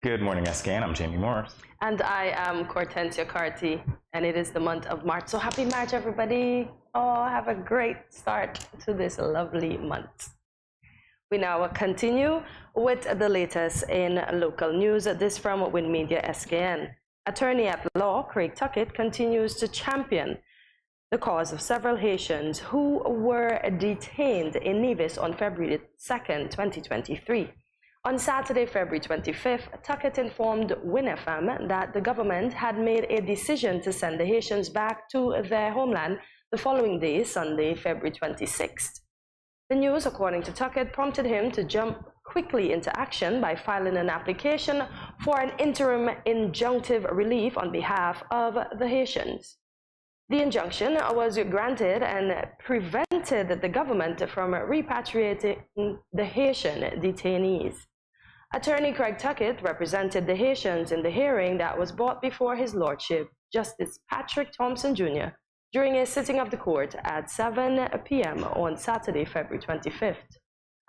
Good morning, SKN. I'm Jamie Morris. And I am Cortensia Carty, and it is the month of March. So happy March, everybody. Oh, have a great start to this lovely month. We now continue with the latest in local news. This from Wind Media SKN. Attorney at law Craig Tuckett continues to champion the cause of several Haitians who were detained in Nevis on February 2nd, 2023. On Saturday, February 25th, Tuckett informed WinFM that the government had made a decision to send the Haitians back to their homeland the following day, Sunday, February 26th. The news, according to Tuckett, prompted him to jump quickly into action by filing an application for an interim injunctive relief on behalf of the Haitians. The injunction was granted and prevented the government from repatriating the Haitian detainees. Attorney Craig Tuckett represented the Haitians in the hearing that was brought before His Lordship, Justice Patrick Thompson Jr., during a sitting of the court at 7 p.m. on Saturday, February 25th.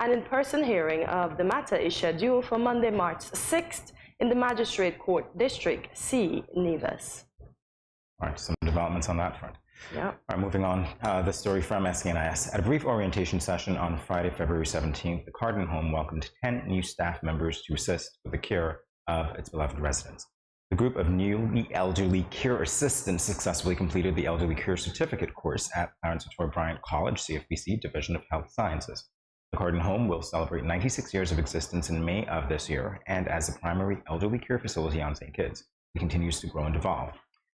An in-person hearing of the matter is scheduled for Monday, March 6th in the Magistrate Court District C, Nevis. All right, some developments on that front. Yeah. All right, moving on. This story from SKNIS. At a brief orientation session on Friday, February 17th, the Cardin home welcomed 10 new staff members to assist with the care of its beloved residents. The group of newly elderly care assistants successfully completed the Elderly Care Certificate course at Clarence Latour Bryant College, CFBC, Division of Health Sciences. The Cardin home will celebrate 96 years of existence in May of this year, and as the primary elderly care facility on St. Kitts, it continues to grow and evolve.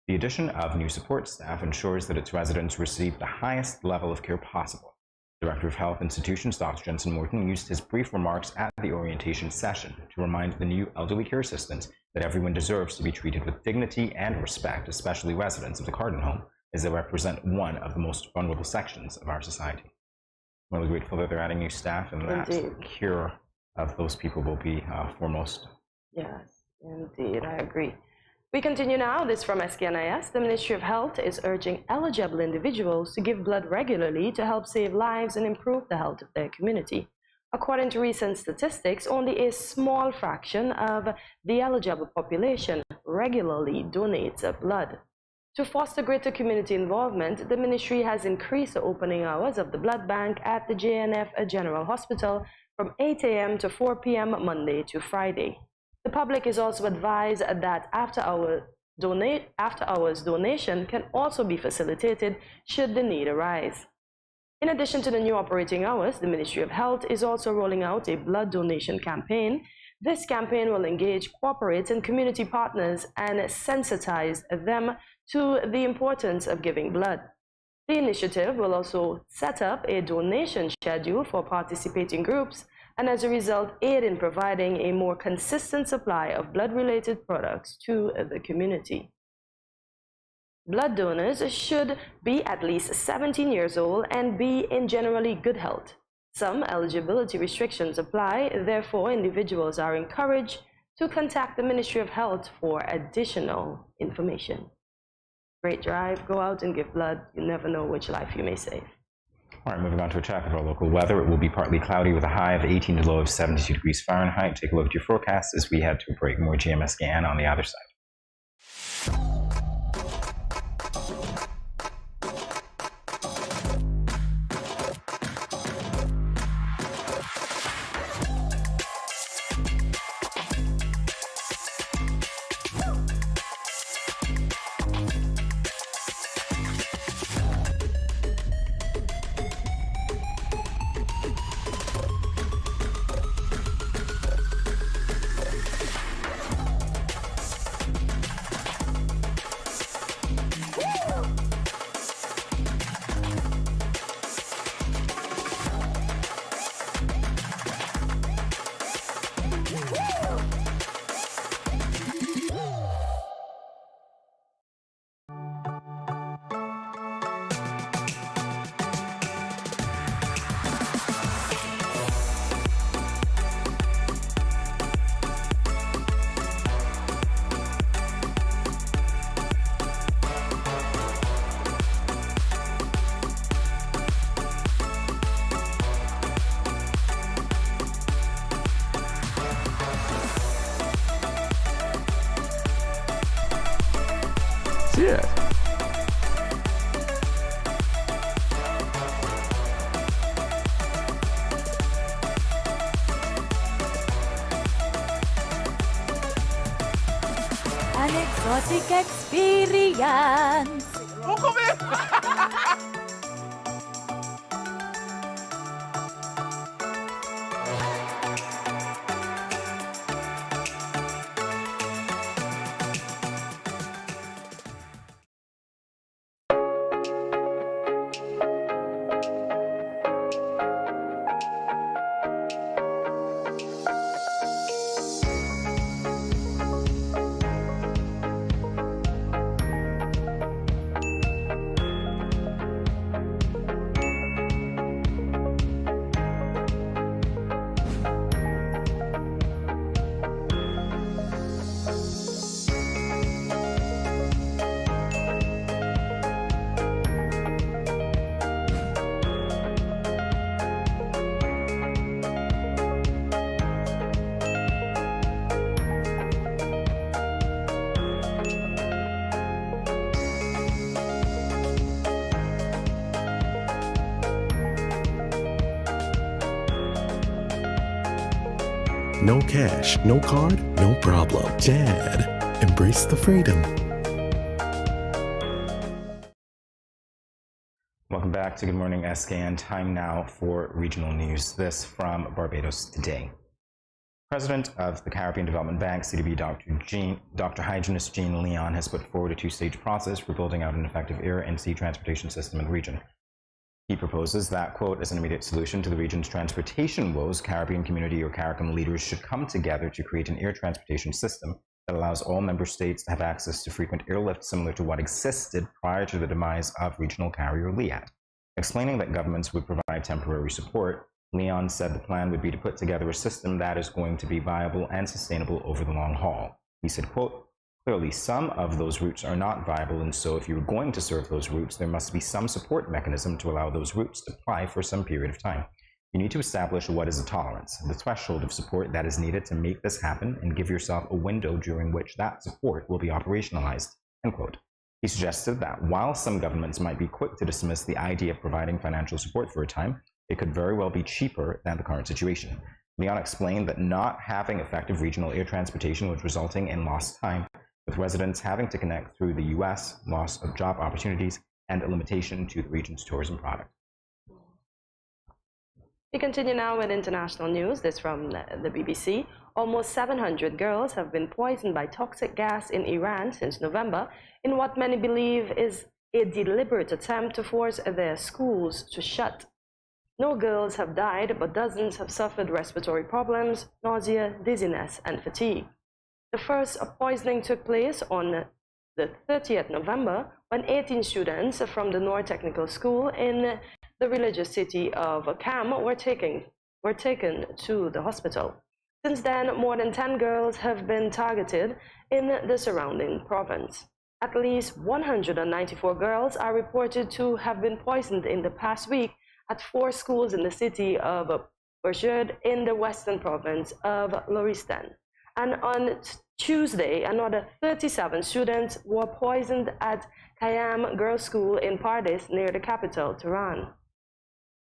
The addition of new support staff ensures that its residents receive the highest level of care possible. Director of Health Institutions, Dr. Jensen Morton, used his brief remarks at the orientation session to remind the new elderly care assistants that everyone deserves to be treated with dignity and respect, especially residents of the Cardin home, as they represent one of the most vulnerable sections of our society. I'm really grateful that they're adding new staff, and that the care of those people will be foremost. Yes, indeed, I agree. We continue now. This from SKNIS. The Ministry of Health is urging eligible individuals to give blood regularly to help save lives and improve the health of their community. According to recent statistics, only a small fraction of the eligible population regularly donates blood. To foster greater community involvement, the ministry has increased the opening hours of the blood bank at the JNF General Hospital from 8 a.m. to 4 p.m. Monday to Friday. The public is also advised that after-hours donation can also be facilitated should the need arise. In addition to the new operating hours, the Ministry of Health is also rolling out a blood donation campaign. This campaign will engage corporate and community partners and sensitize them to the importance of giving blood. The initiative will also set up a donation schedule for participating groups and as a result aid in providing a more consistent supply of blood-related products to the community. Blood donors should be at least 17 years old and be in generally good health. Some eligibility restrictions apply, therefore individuals are encouraged to contact the Ministry of Health for additional information. Great drive, go out and give blood. You never know which life you may save. All right, moving on to a check of our local weather. It will be partly cloudy with a high of 18 to low of 72 degrees Fahrenheit. Take a look at your forecast as we head to a break. More GMS scan on the other side. Cheers. An exotic experience. No cash, no card, no problem. JAD. Embrace the freedom. Welcome back to Good Morning SKN. Time now for regional news. This from Barbados Today. President of the Caribbean Development Bank, CDB, Dr. Hyginus Jean Leon, has put forward a two-stage process for building out an effective air and sea transportation system in the region. He proposes that, quote, as an immediate solution to the region's transportation woes, Caribbean community or CARICOM leaders should come together to create an air transportation system that allows all member states to have access to frequent airlift similar to what existed prior to the demise of regional carrier LIAT. Explaining that governments would provide temporary support, Leon said the plan would be to put together a system that is going to be viable and sustainable over the long haul. He said, quote, clearly, some of those routes are not viable, and so if you're going to serve those routes, there must be some support mechanism to allow those routes to ply for some period of time. You need to establish what is a tolerance, the threshold of support that is needed to make this happen, and give yourself a window during which that support will be operationalized, end quote. He suggested that while some governments might be quick to dismiss the idea of providing financial support for a time, it could very well be cheaper than the current situation. Leon explained that not having effective regional air transportation was resulting in lost time, with residents having to connect through the U.S., loss of job opportunities, and a limitation to the region's tourism product. We continue now with international news. This from the BBC. Almost 700 girls have been poisoned by toxic gas in Iran since November, in what many believe is a deliberate attempt to force their schools to shut. No girls have died, but dozens have suffered respiratory problems, nausea, dizziness, and fatigue. The first poisoning took place on the 30th November when 18 students from the Noor Technical School in the religious city of Kam were taken to the hospital. Since then, more than 10 girls have been targeted in the surrounding province. At least 194 girls are reported to have been poisoned in the past week at 4 schools in the city of Burjud in the western province of Loristan. And on Tuesday, another 37 students were poisoned at Khayyam Girls' School in Pardis, near the capital, Tehran.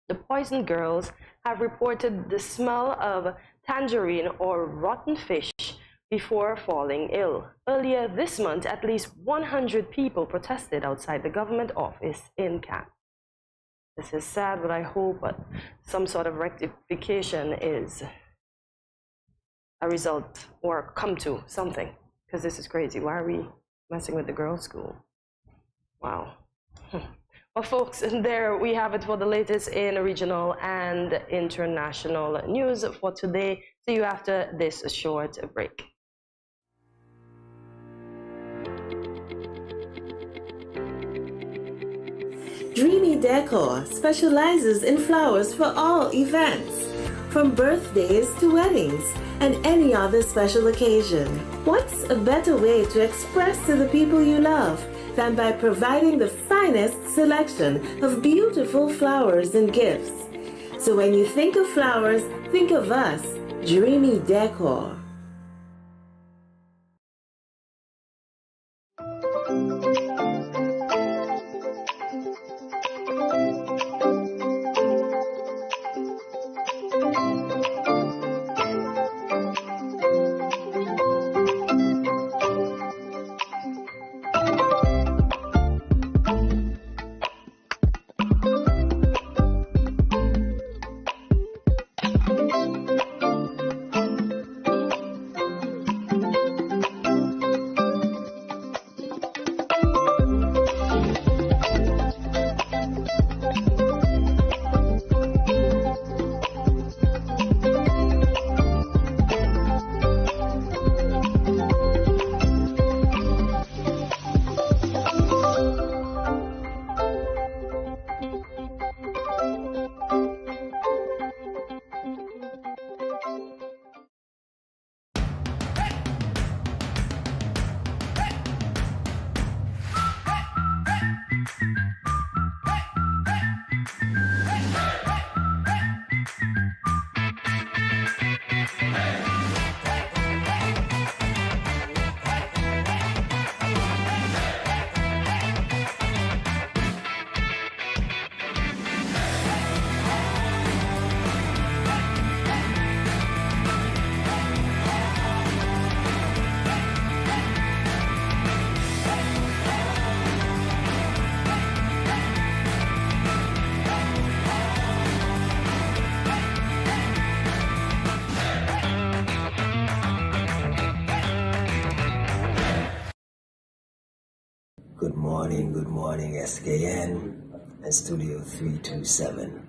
The poisoned girls have reported the smell of tangerine or rotten fish before falling ill. Earlier this month, at least 100 people protested outside the government office in Kam. This is sad, but I hope some sort of rectification is a result or come to something, because this is crazy. Why are we messing with the girls' school? Wow. Well, folks, there we have it for the latest in regional and international news for today. See you after this short break. Dreamy Decor specializes in flowers for all events, from birthdays to weddings and any other special occasion. What's a better way to express to the people you love than by providing the finest selection of beautiful flowers and gifts? So when you think of flowers, think of us, Dreamy Decor. good morning, SKN and Studio 327.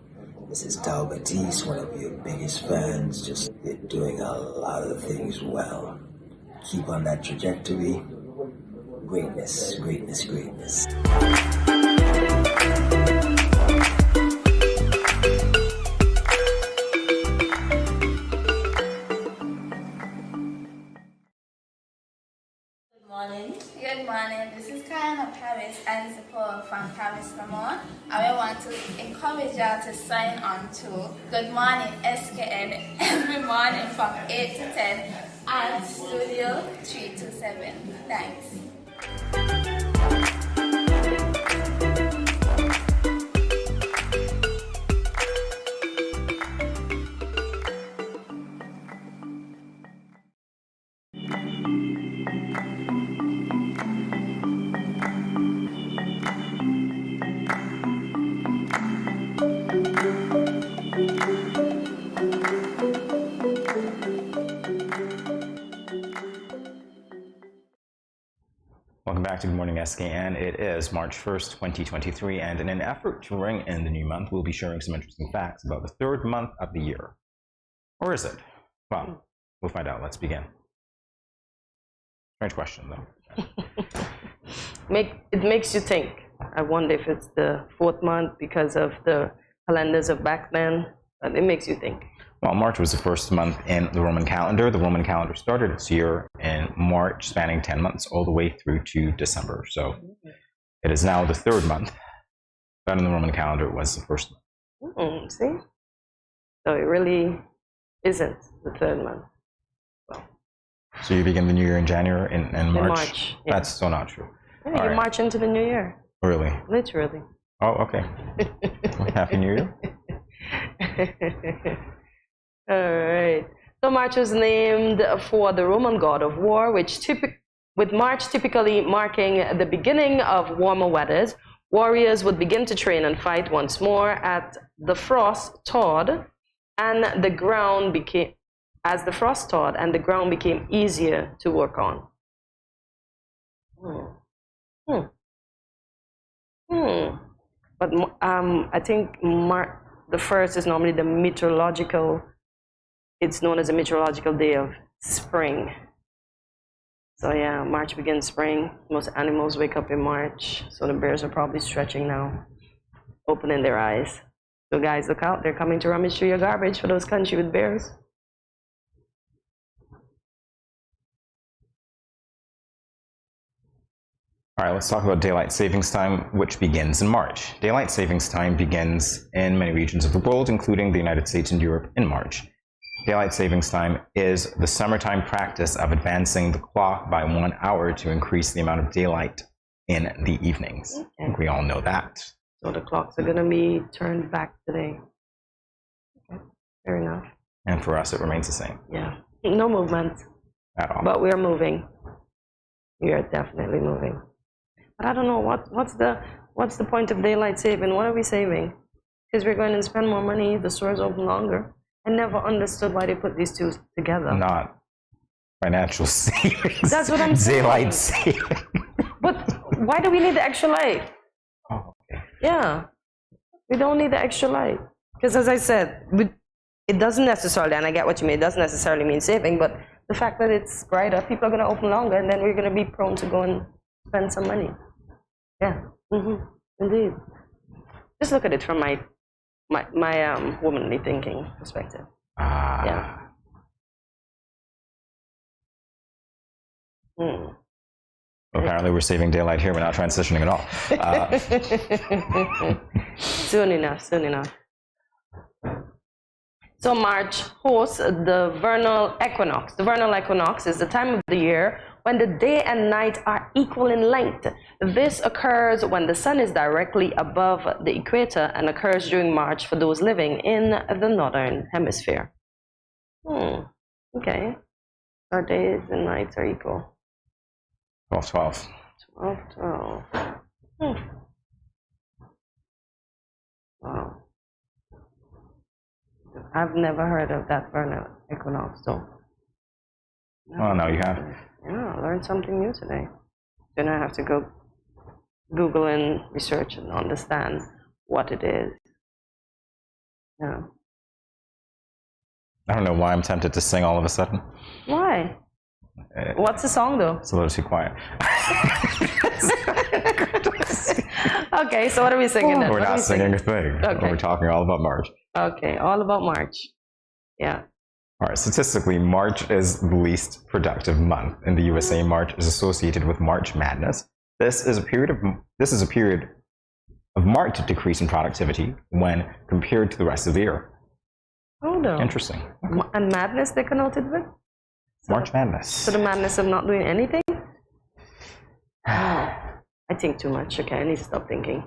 This is Tao Batiste, one of your biggest fans. Just you're doing a lot of things well. Keep on that trajectory. Greatness, greatness, greatness. Good morning. This is Karen of Paris and support from Paris Vermont. I want to encourage y'all to sign on to Good Morning SKN every morning from 8 to 10 at Studio 327. Thanks. Welcome back to Good Morning SKN. It is March 1st, 2023, and in an effort to ring in the new month, we'll be sharing some interesting facts about the third month of the year. Or is it? Well, we'll find out. Let's begin. Strange question, though. It makes you think. I wonder if it's the fourth month because of the calendars of back then, but it makes you think. Well, March was the first month in the Roman calendar. The Roman calendar started its year in March, spanning 10 months, all the way through to December. So it is now the third month, but in the Roman calendar, it was the first month. See? So it really isn't the third month. So you begin the new year in January, in March? In March, yeah. That's still not true. Yeah, you march into the new year. Really? Literally. Oh, okay. Happy New Year. All right. So March was named for the Roman god of war, with March typically marking the beginning of warmer weathers. Warriors would begin to train and fight once more as the frost thawed, and the ground became easier to work on. But I think the first is normally the meteorological. It's known as a meteorological day of spring. So yeah, March begins spring. Most animals wake up in March. So the bears are probably stretching now, opening their eyes. So guys, look out, they're coming to rummage through your garbage for those country with bears. All right, let's talk about daylight savings time, which begins in March. Daylight savings time begins in many regions of the world, including the United States and Europe, in March. Daylight savings time is the summertime practice of advancing the clock by 1 hour to increase the amount of daylight in the evenings. Okay. I think we all know that. So the clocks are going to be turned back today. Okay, fair enough. And for us, it remains the same. Yeah, no movement. At all. But we are moving. We are definitely moving. But I don't know, what's the point of daylight saving? What are we saving? Because we're going to spend more money, the stores open longer. I never understood why they put these two together. Not financial savings. That's what I'm saying. Daylight saving. But why do we need the extra light? Oh, okay. Yeah, we don't need the extra light. Because as I said, it doesn't necessarily, and I get what you mean, it doesn't necessarily mean saving, but the fact that it's brighter, people are going to open longer, and then we're going to be prone to go and spend some money. Yeah, indeed. Just look at it from my womanly thinking perspective. Yeah. Well, apparently we're saving daylight here. We're not transitioning at all. Soon enough. So March hosts the vernal equinox. The vernal equinox is the time of the year when the day and night are equal in length. This occurs when the sun is directly above the equator and occurs during March for those living in the northern hemisphere. Okay. Our days and nights are equal. 12-12. 12-12. Wow. I've never heard of that vernal equinox, so. Well, now you have. Yeah, I learned something new today. Then I have to go Google and research and understand what it is. Yeah. I don't know why I'm tempted to sing all of a sudden. Why? What's the song though? It's a little too quiet. Okay, so what are we singing then? We're not singing a thing. Okay. We're talking all about March. Okay, all about March. Yeah. All right, statistically, March is the least productive month. In the USA, March is associated with March Madness. This is a period of marked decrease in productivity when compared to the rest of the year. Oh no. Interesting. And madness they connoted with? March Madness. So the madness of not doing anything? I think too much. Okay, I need to stop thinking.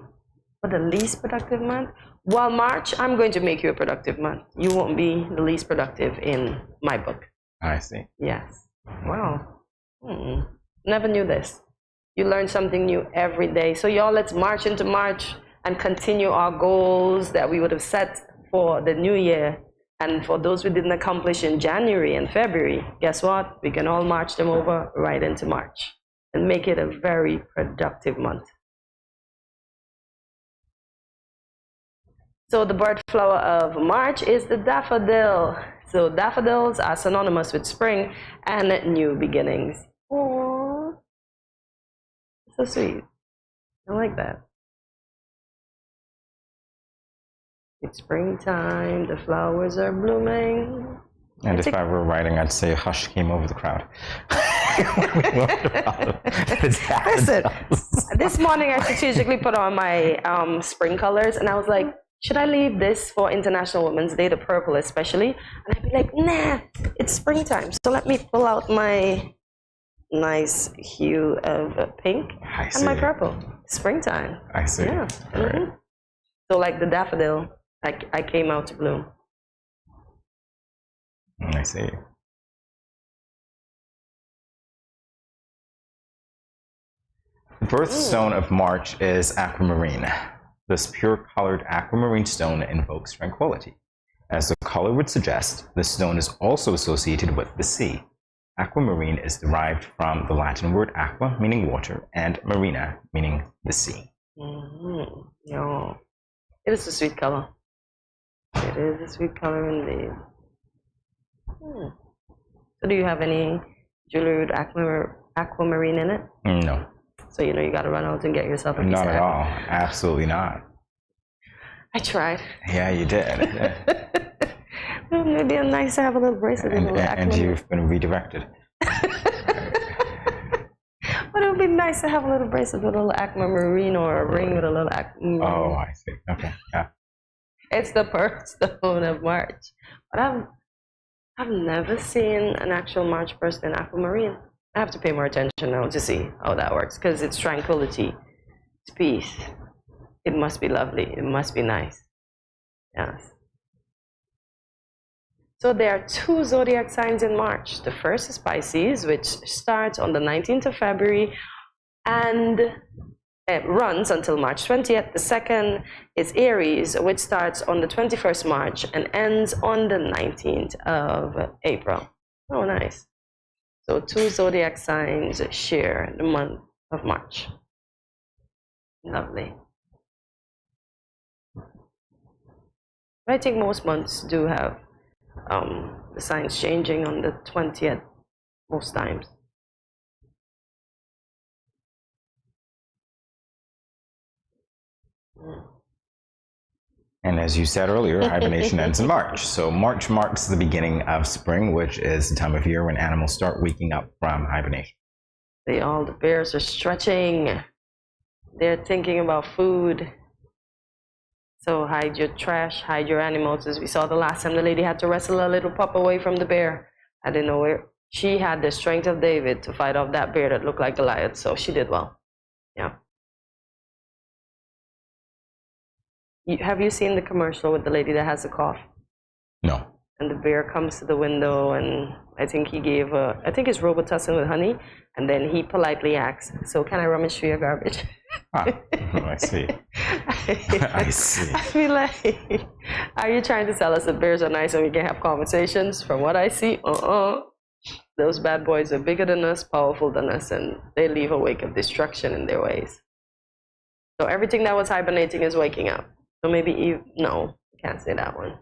But the least productive month? Well, March, I'm going to make you a productive month. You won't be the least productive in my book. I see. Yes. Wow. Never knew this. You learn something new every day. So y'all, let's march into March and continue our goals that we would have set for the new year. And for those we didn't accomplish in January and February, guess what? We can all march them over right into March and make it a very productive month. So the bird flower of March is the daffodil. So daffodils are synonymous with spring and new beginnings. Aww. So sweet. I like that. It's springtime, the flowers are blooming. And if I were writing, I'd say hush came over the crowd. Listen, this morning I strategically put on my spring colors and I was like, should I leave this for International Women's Day, the purple especially? And I'd be like, nah, it's springtime. So let me pull out my nice hue of pink and my purple. Springtime. I see. Yeah. Right. So like the daffodil, I came out to bloom. I see. The birthstone of March is aquamarine. This pure-colored aquamarine stone invokes tranquility. As the color would suggest, the stone is also associated with the sea. Aquamarine is derived from the Latin word aqua, meaning water, and marina, meaning the sea. Yeah. It is a sweet color. It is a sweet color indeed. So do you have any jewelry with aquamarine in it? No. So you know you gotta run out and get yourself a piece Not of at all. Absolutely not. I tried. Yeah, you did. Well, maybe it's nice to have a little bracelet with a little And aquamarine. you've been redirected. But it would be nice to have a little bracelet with a little aquamarine or a ring with a little aquamarine. Oh, I see. Okay. Yeah. It's the birthstone of March. But I've never seen an actual March person in aquamarine. I have to pay more attention now to see how that works because it's tranquility, it's peace. It must be lovely. It must be nice. Yes. So there are two zodiac signs in March. The first is Pisces, which starts on the 19th of February and it runs until March 20th. The second is Aries, which starts on the 21st March and ends on the 19th of April. Oh, nice. So two zodiac signs share the month of March. Lovely. I think most months do have the signs changing on the 20th most times. And as you said earlier, hibernation ends in March. So March marks the beginning of spring, which is the time of year when animals start waking up from hibernation. The bears are stretching. They're thinking about food. So hide your trash, hide your animals. As we saw the last time, the lady had to wrestle a little pup away from the bear. I didn't know where. She had the strength of David to fight off that bear that looked like Goliath, so she did well. Yeah. Have you seen the commercial with the lady that has a cough? No. And the bear comes to the window, and I think he gave I think it's Robitussin with honey, and then he politely asks, "So can I rummage through your garbage?" Ah, I see. I see. I feel like, are you trying to tell us that bears are nice and we can have conversations? From what I see, those bad boys are bigger than us, powerful than us, and they leave a wake of destruction in their ways. So everything that was hibernating is waking up. So maybe Eve, no, can't say that one.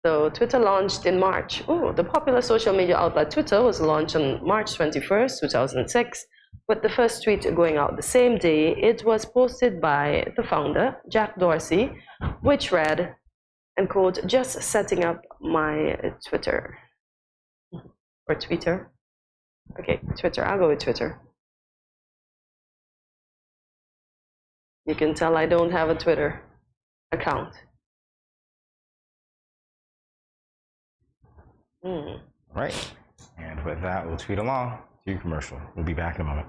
So Twitter launched in March. Oh, the popular social media outlet Twitter was launched on March 21st, 2006, with the first tweet going out the same day. It was posted by the founder, Jack Dorsey, which read, and quote, "Just setting up my Twitter." Or Twitter. Okay, Twitter. I'll go with Twitter. You can tell I don't have a Twitter account. All right. And with that, we'll tweet along to your commercial. We'll be back in a moment.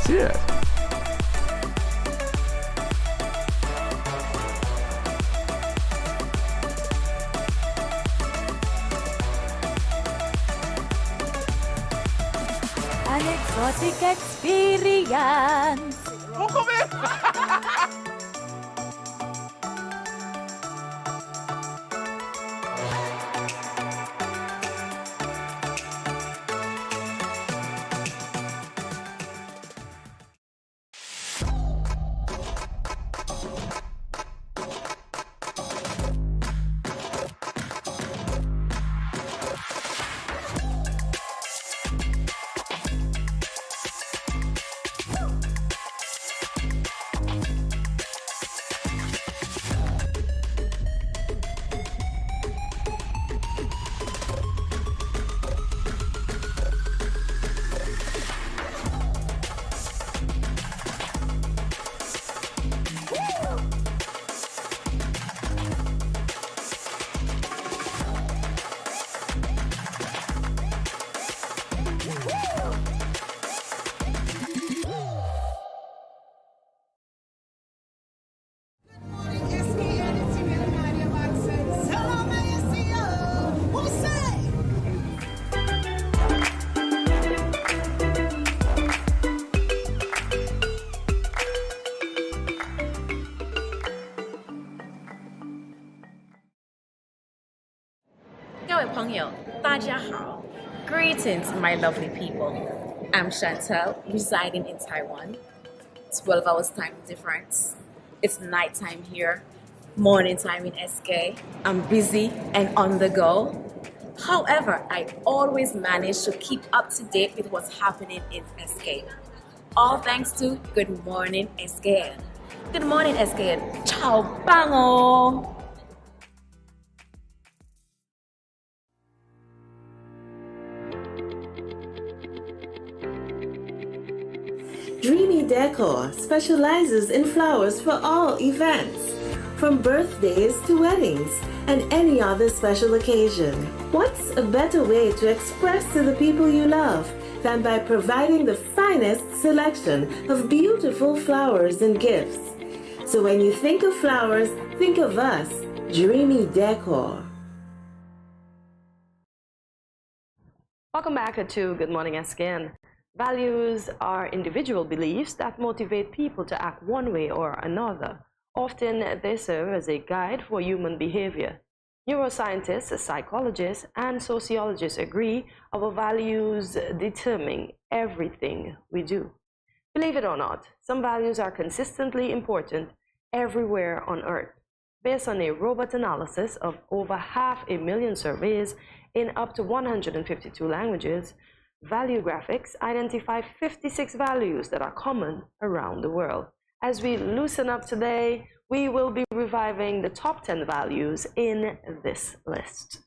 Yeah. An exotic experience. Greetings, my lovely people. I'm Chantel, residing in Taiwan. 12 hours time difference. It's nighttime here, morning time in SK. I'm busy and on the go. However, I always manage to keep up to date with what's happening in SK. All thanks to Good Morning SKN. Good morning SKN. Ciao, bango! Dreamy Decor specializes in flowers for all events, from birthdays to weddings and any other special occasion. What's a better way to express to the people you love than by providing the finest selection of beautiful flowers and gifts? So when you think of flowers, think of us, Dreamy Decor. Welcome back to Good Morning SKN. Values are individual beliefs that motivate people to act one way or another. Often they serve as a guide for human behavior. Neuroscientists, psychologists, and sociologists agree our values determine everything we do. Believe it or not, some values are consistently important everywhere on Earth. Based on a robust analysis of over 500,000 surveys in up to 152 languages, value graphics identify 56 values that are common around the world. As we loosen up today, we will be reviving the top 10 values in this list.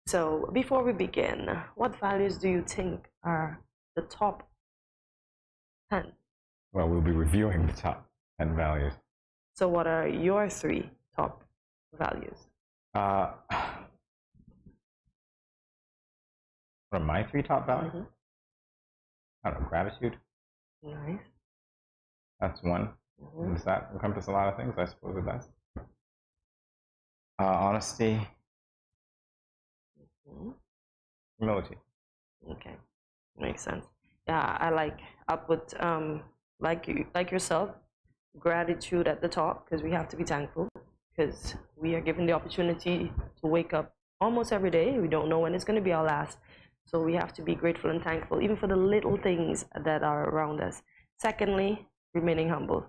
So before we begin, what values do you think are the top 10? Well, we'll be reviewing the top 10 values. So what are your 3 top values? What are my 3 top values? I don't know, gratitude. Nice. That's one. Does that encompass a lot of things? I suppose it does. Honesty. Humility. Okay, makes sense. Yeah, I put like yourself, gratitude at the top, because we have to be thankful, because we are given the opportunity to wake up almost every day. We don't know when it's going to be our last, so we have to be grateful and thankful even for the little things that are around us. Secondly, remaining humble.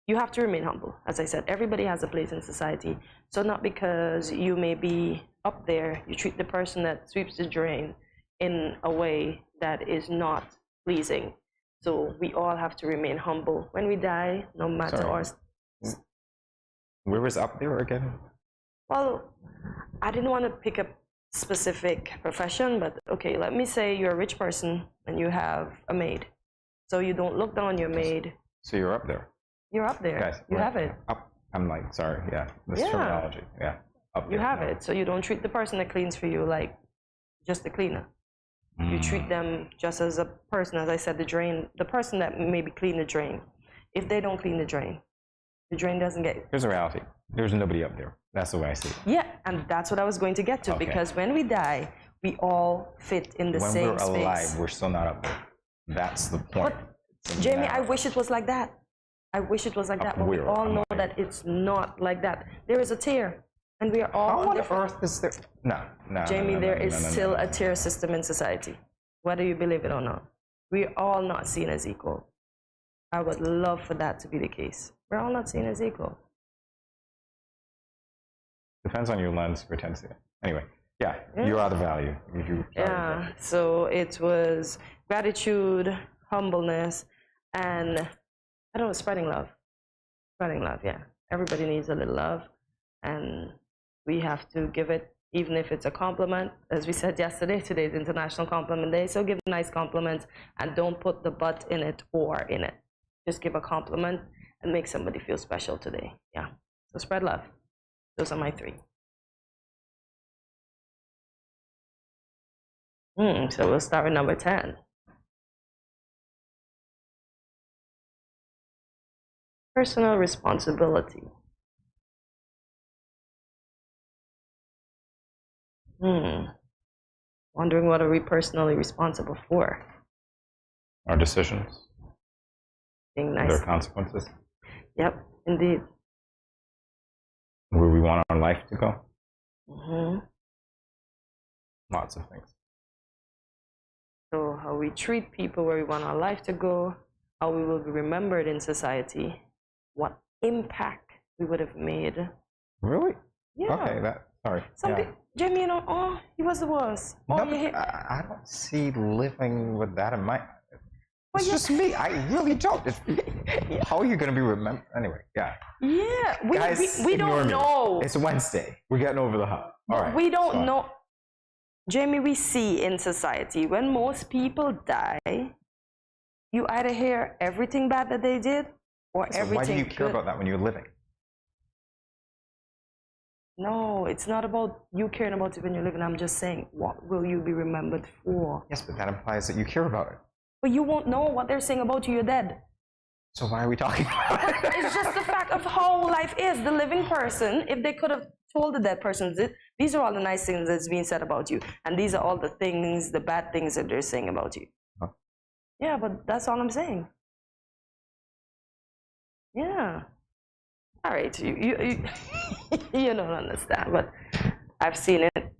You have to remain humble. As I said, everybody has a place in society. So not because you may be up there, you treat the person that sweeps the drain in a way that is not pleasing. So we all have to remain humble. When we die, no matter our... Where was up there again? Well, I didn't want to pick a specific profession, but okay, let me say you're a rich person and you have a maid. So you don't look down on your maid. So you're up there. You're up there. Guys, you have it. Up. I'm like, sorry, yeah. This terminology. Yeah. Up there. You have it. So you don't treat the person that cleans for you like just the cleaner. You treat them just as a person. As I said, the person that maybe clean the drain. If they don't clean the drain doesn't get... Here's the reality. There's nobody up there. That's the way I see it. Yeah, and that's what I was going to get to, because when we die, we all fit in the same space. When we're alive, we're still not up there. That's the point. But, Jamie, I wish it was like that. I wish it was like that, but we all know that it's not like that. There is a tier, and we are all on earth is there? No. Jamie, there is still a tier system in society, whether you believe it or not. We are all not seen as equal. I would love for that to be the case. We're all not seen as equal. Depends on your lens for intensity. Anyway, you are the value. So it was gratitude, humbleness, and I don't know, spreading love. Spreading love, yeah. Everybody needs a little love, and we have to give it, even if it's a compliment. As we said yesterday, today's International Compliment Day, so give nice compliments and don't put the but in it or in it. Just give a compliment and make somebody feel special today. Yeah. So spread love. Those are my 3. So we'll start with number 10. Personal responsibility. Wondering what are we personally responsible for? Our decisions. Being nice. Their consequences. Yep, indeed. Where we want our life to go. Lots of things. So how we treat people, where we want our life to go, how we will be remembered in society, what impact we would have made. Really? Yeah. Okay, sorry. Jamie, he was the worst. I don't see living with that in mind. It's just me. I really don't. How are you going to be remembered? Anyway, Yeah, guys, we don't know. It's Wednesday. We're getting over the hump. All right. We don't know. Jamie, we see in society, when most people die, you either hear everything bad that they did or everything Why do you care good. about that when you're living? No, it's not about you caring about it when you're living. I'm just saying, what will you be remembered for? Yes, but that implies that you care about it. But you won't know what they're saying about you. You're dead. So why are we talking about it? It's just the fact of how life is. The living person, if they could have told the dead person, these are all the nice things that's being said about you, and these are all the things, the bad things that they're saying about you. Huh? Yeah, but that's all I'm saying. Yeah. All right, you you don't understand, but I've seen it.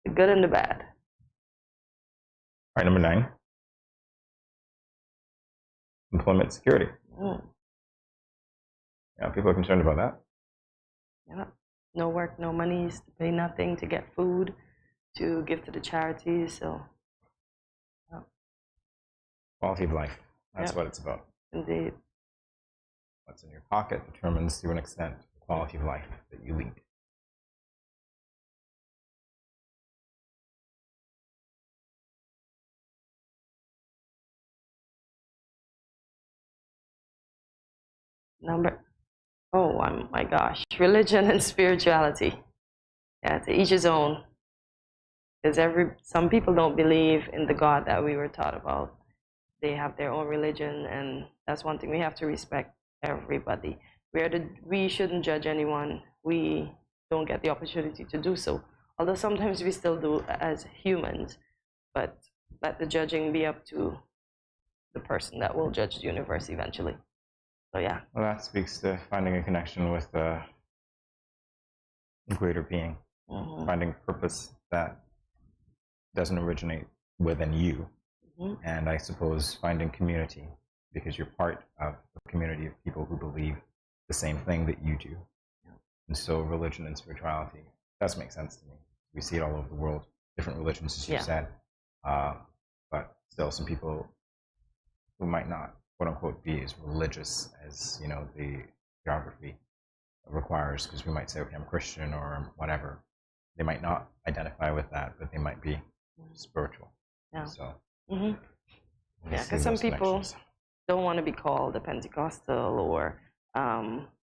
The good and the bad. All right, number 9. Employment security. Yeah, people are concerned about that. Yeah. No work, no money, to pay nothing, to get food, to give to the charities. So, yeah. Quality of life. That's what it's about. Indeed. What's in your pocket determines to an extent the quality of life that you lead. Oh my gosh, religion and spirituality. Yeah, to each his own. Because some people don't believe in the God that we were taught about. They have their own religion, and that's one thing we have to respect everybody. We shouldn't judge anyone. We don't get the opportunity to do so. Although sometimes we still do as humans, but let the judging be up to the person that will judge the universe eventually. So yeah. Well, that speaks to finding a connection with a greater being, finding purpose that doesn't originate within you, and I suppose finding community, because you're part of a community of people who believe the same thing that you do. And so religion and spirituality does make sense to me. We see it all over the world, different religions, as you said, but still some people who might not, quote unquote, be as religious as, you know, the geography requires, because we might say, okay, I'm Christian or whatever. They might not identify with that, but they might be spiritual. Yeah. So, yeah, because some people don't want to be called a Pentecostal or,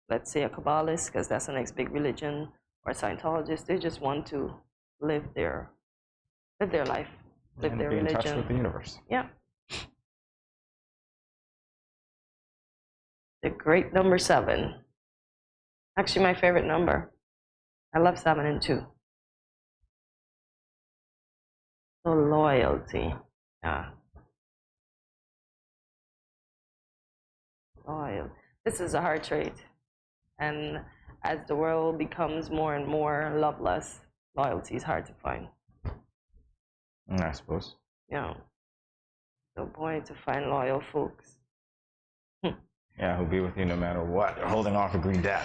let's say, a Kabbalist, because that's the next big religion, or a Scientologist. They just want to live their life, live their religion. In touch with the universe. Yeah. The great number 7. Actually, my favorite number. I love 7 and 2. So loyalty. Yeah. Loyal. This is a hard trait. And as the world becomes more and more loveless, loyalty is hard to find. I suppose. Yeah. So boy, to find loyal folks. Yeah, who'll be with you no matter what. They're holding off a green debt.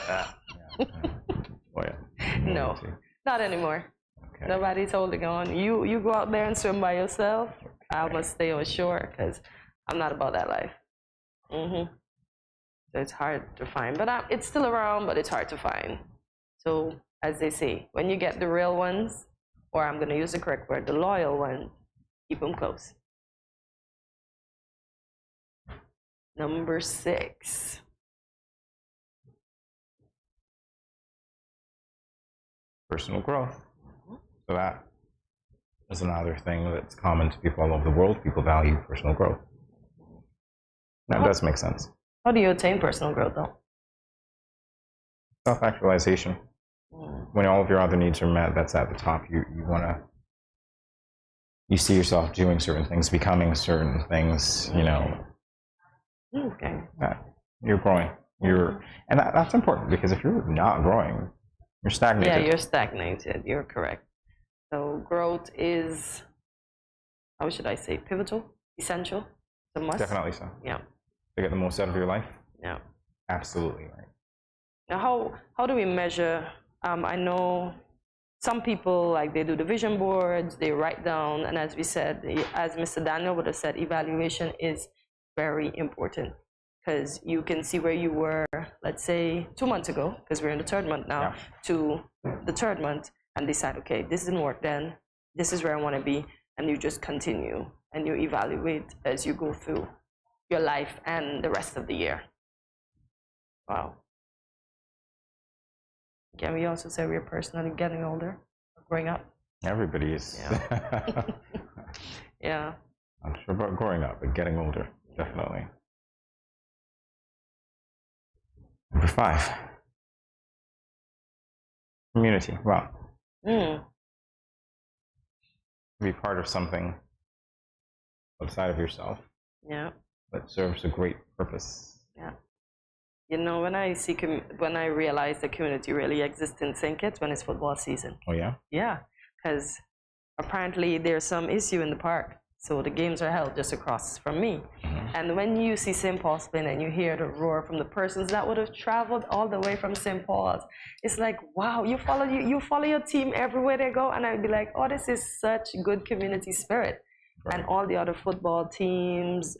No, not anymore. Okay. Nobody's holding on. You go out there and swim by yourself. Okay. I must stay on shore because I'm not about that life. So it's hard to find, but it's still around, but it's hard to find. So as they say, when you get the real ones, or I'm going to use the correct word, the loyal ones, keep them close. Number 6. Personal growth. So that is another thing that's common to people all over the world. People value personal growth. That does make sense. How do you attain personal growth, though? Self-actualization. When all of your other needs are met, that's at the top. You see yourself doing certain things, becoming certain things, you know. Okay. You're growing. And that's important, because if you're not growing, you're stagnated. Yeah, you're stagnated. You're correct. So growth is, how should I say, pivotal, essential, it's a must. Definitely so. Yeah. To get the most out of your life? Yeah. Absolutely right. Now, how do we measure? I know some people, like, they do the vision boards, they write down, and as we said, as Mr. Daniel would have said, evaluation is very important, because you can see where you were, let's say 2 months ago, because we're in the 3rd month now, to the 3rd month, and decide, okay, this didn't work then, this is where I want to be, and you just continue and you evaluate as you go through your life and the rest of the year. Wow. Can we also say we're personally getting older, growing up? Everybody is. Yeah. Yeah. I'm sure about growing up, but getting older, definitely. Number 5. Community. Well, be part of something outside of yourself. Yeah. That serves a great purpose. Yeah. You know, when I realize the community really exists in St. Kitts when it's football season. Oh yeah? Yeah, because apparently there's some issue in the park. So the games are held just across from me. And when you see St. Paul's playing and you hear the roar from the persons that would have traveled all the way from St. Paul's, it's like, wow, you follow your team everywhere they go. And I'd be like, oh, this is such good community spirit. Right. And all the other football teams,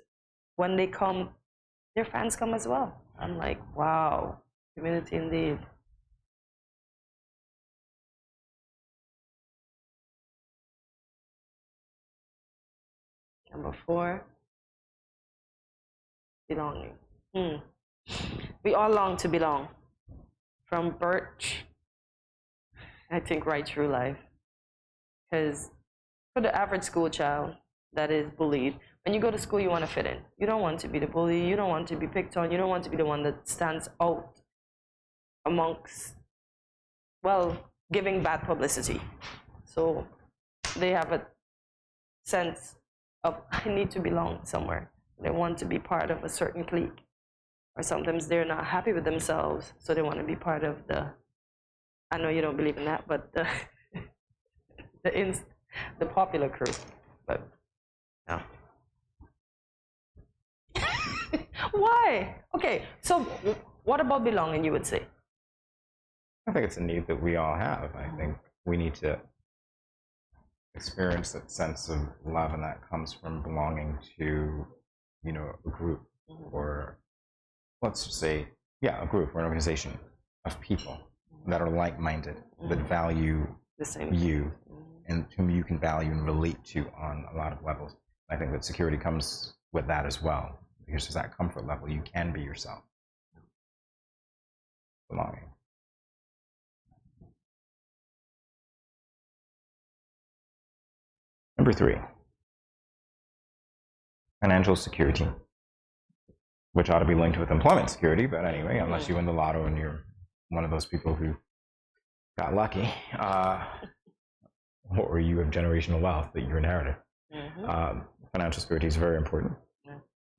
when they come, their fans come as well. I'm like, wow, community indeed. Number 4, belonging. We all long to belong. From birth, I think, right through life. Because for the average school child that is bullied, when you go to school, you want to fit in. You don't want to be the bully. You don't want to be picked on. You don't want to be the one that stands out amongst, well, giving bad publicity. So they have a sense of, I need to belong somewhere. They want to be part of a certain clique. Or sometimes they're not happy with themselves, so they want to be part of the, I know you don't believe in that, but the popular crew. But no. Why? Okay, so what about belonging, you would say? I think it's a need that we all have. I think we need to experience that sense of love, and that comes from belonging to, you know, a group, or let's just say, yeah, a group or an organization of people that are like-minded, that value the same you, and whom you can value and relate to on a lot of levels. I think that security comes with that as well, because there's that comfort level. You can be yourself. Belonging. Number 3, financial security, which ought to be linked with employment security, but anyway, unless you win the lotto and you're one of those people who got lucky, or you have generational wealth that you inherited. Financial security is very important.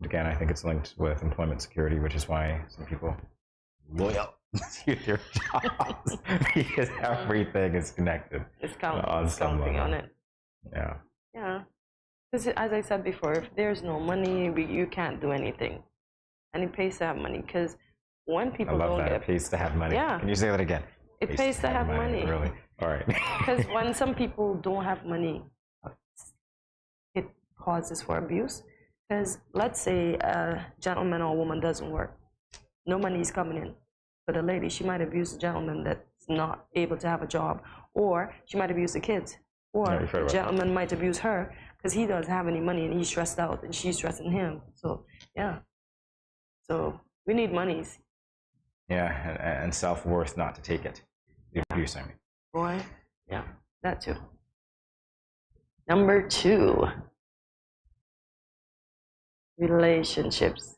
Again, I think it's linked with employment security, which is why some people loyal to their jobs, because everything is connected. It's counting on it. Yeah. Yeah. Because as I said before, if there's no money, you can't do anything. And it pays to have money, because when people I love don't that. get... It pays to have money. Yeah. Can you say that again? It pays to have money. Really? All right. Because when some people don't have money, it causes for abuse. Because let's say a gentleman or a woman doesn't work. No money is coming in. But a lady, she might abuse a gentleman that's not able to have a job. Or she might abuse the kids. Or the gentleman might abuse her because he doesn't have any money and he's stressed out and she's stressing him. So, yeah. So we need monies. Yeah, and self-worth not to take it. The abuse, I mean. Boy, yeah, that too. Number 2, relationships.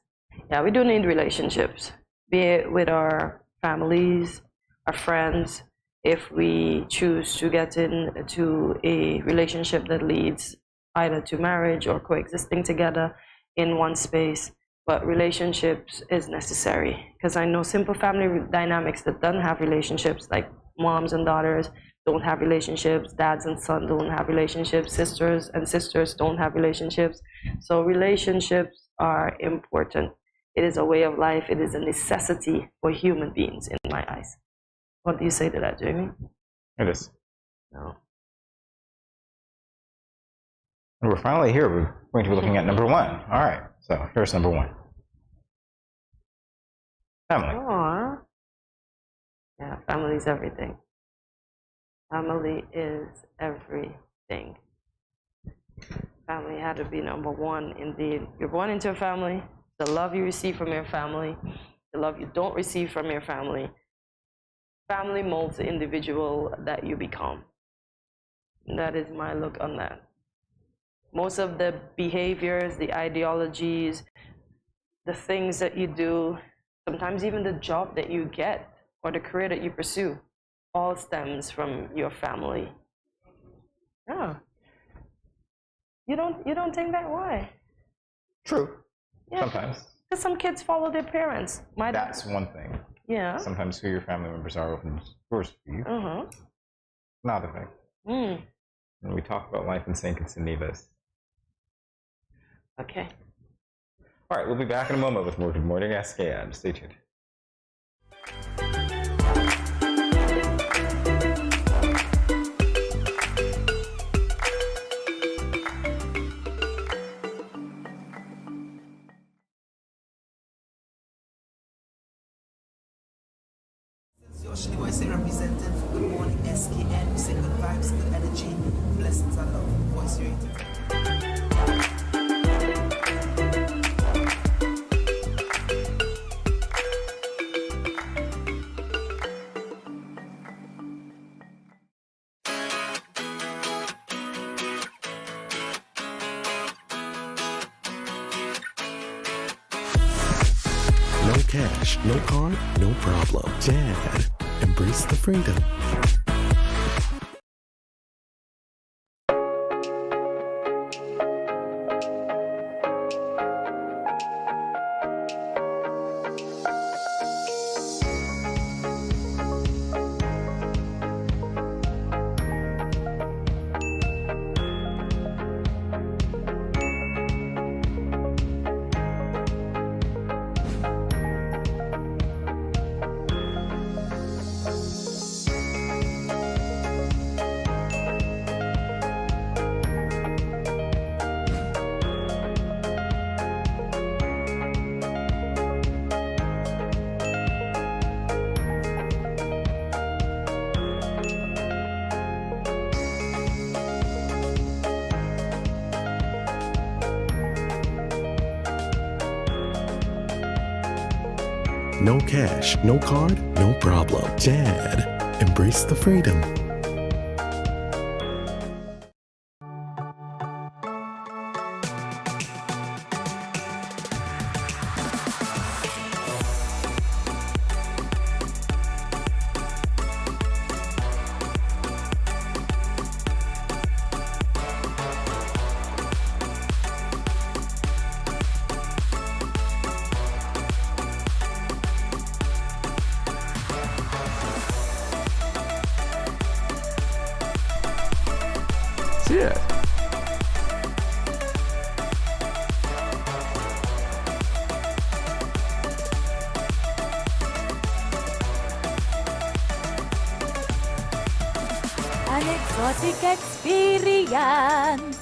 Yeah, we do need relationships, be it with our families, our friends. If we choose to get into a relationship that leads either to marriage or coexisting together in one space, but relationships is necessary. Because I know simple family dynamics that don't have relationships, like moms and daughters don't have relationships, dads and sons don't have relationships, sisters and sisters don't have relationships. So relationships are important. It is a way of life. It is a necessity for human beings, in my eyes. What do you say to that, Jamie? It is. No. And we're finally here. We're going to be looking at number 1. All right. So here's number 1. Family. Aww. Yeah, family is everything. Family is everything. Family had to be number 1, indeed. You're born into a family. The love you receive from your family, the love you don't receive from your family. Family molds the individual that you become. That is my look on that. Most of the behaviors, the ideologies, the things that you do, sometimes even the job that you get or the career that you pursue all stems from your family. Yeah. You don't think that? Why? True. Yeah. Sometimes. Because some kids follow their parents. That's one thing. Yeah. Sometimes who your family members are opens doors for you. Another thing. When we talk about life in St. Kitts and Nevis. Okay. All right, we'll be back in a moment with more Good Morning SKN. Stay tuned. Yoshini Voice representing for Good Morning SKN. We say good vibes, good energy, blessings and love. Voice rated. No cash, no card, no problem. Dad, embrace the freedom. No cash, no card, no problem. Dad, embrace the freedom. Yeah. An exotic experience.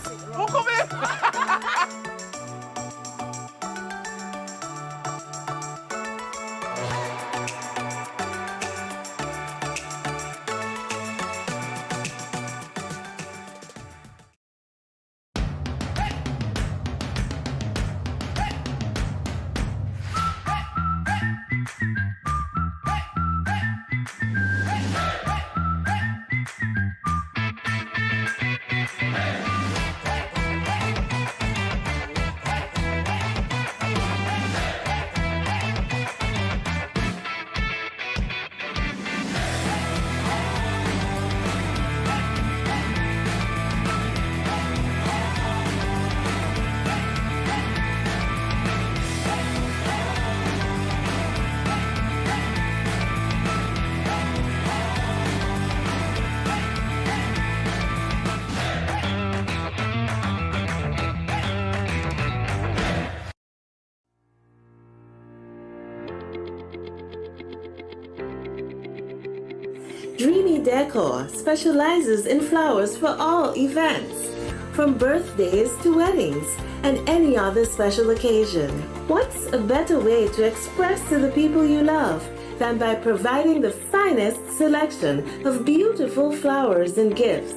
Dreamy Decor specializes in flowers for all events, from birthdays to weddings and any other special occasion. What's a better way to express to the people you love than by providing the finest selection of beautiful flowers and gifts?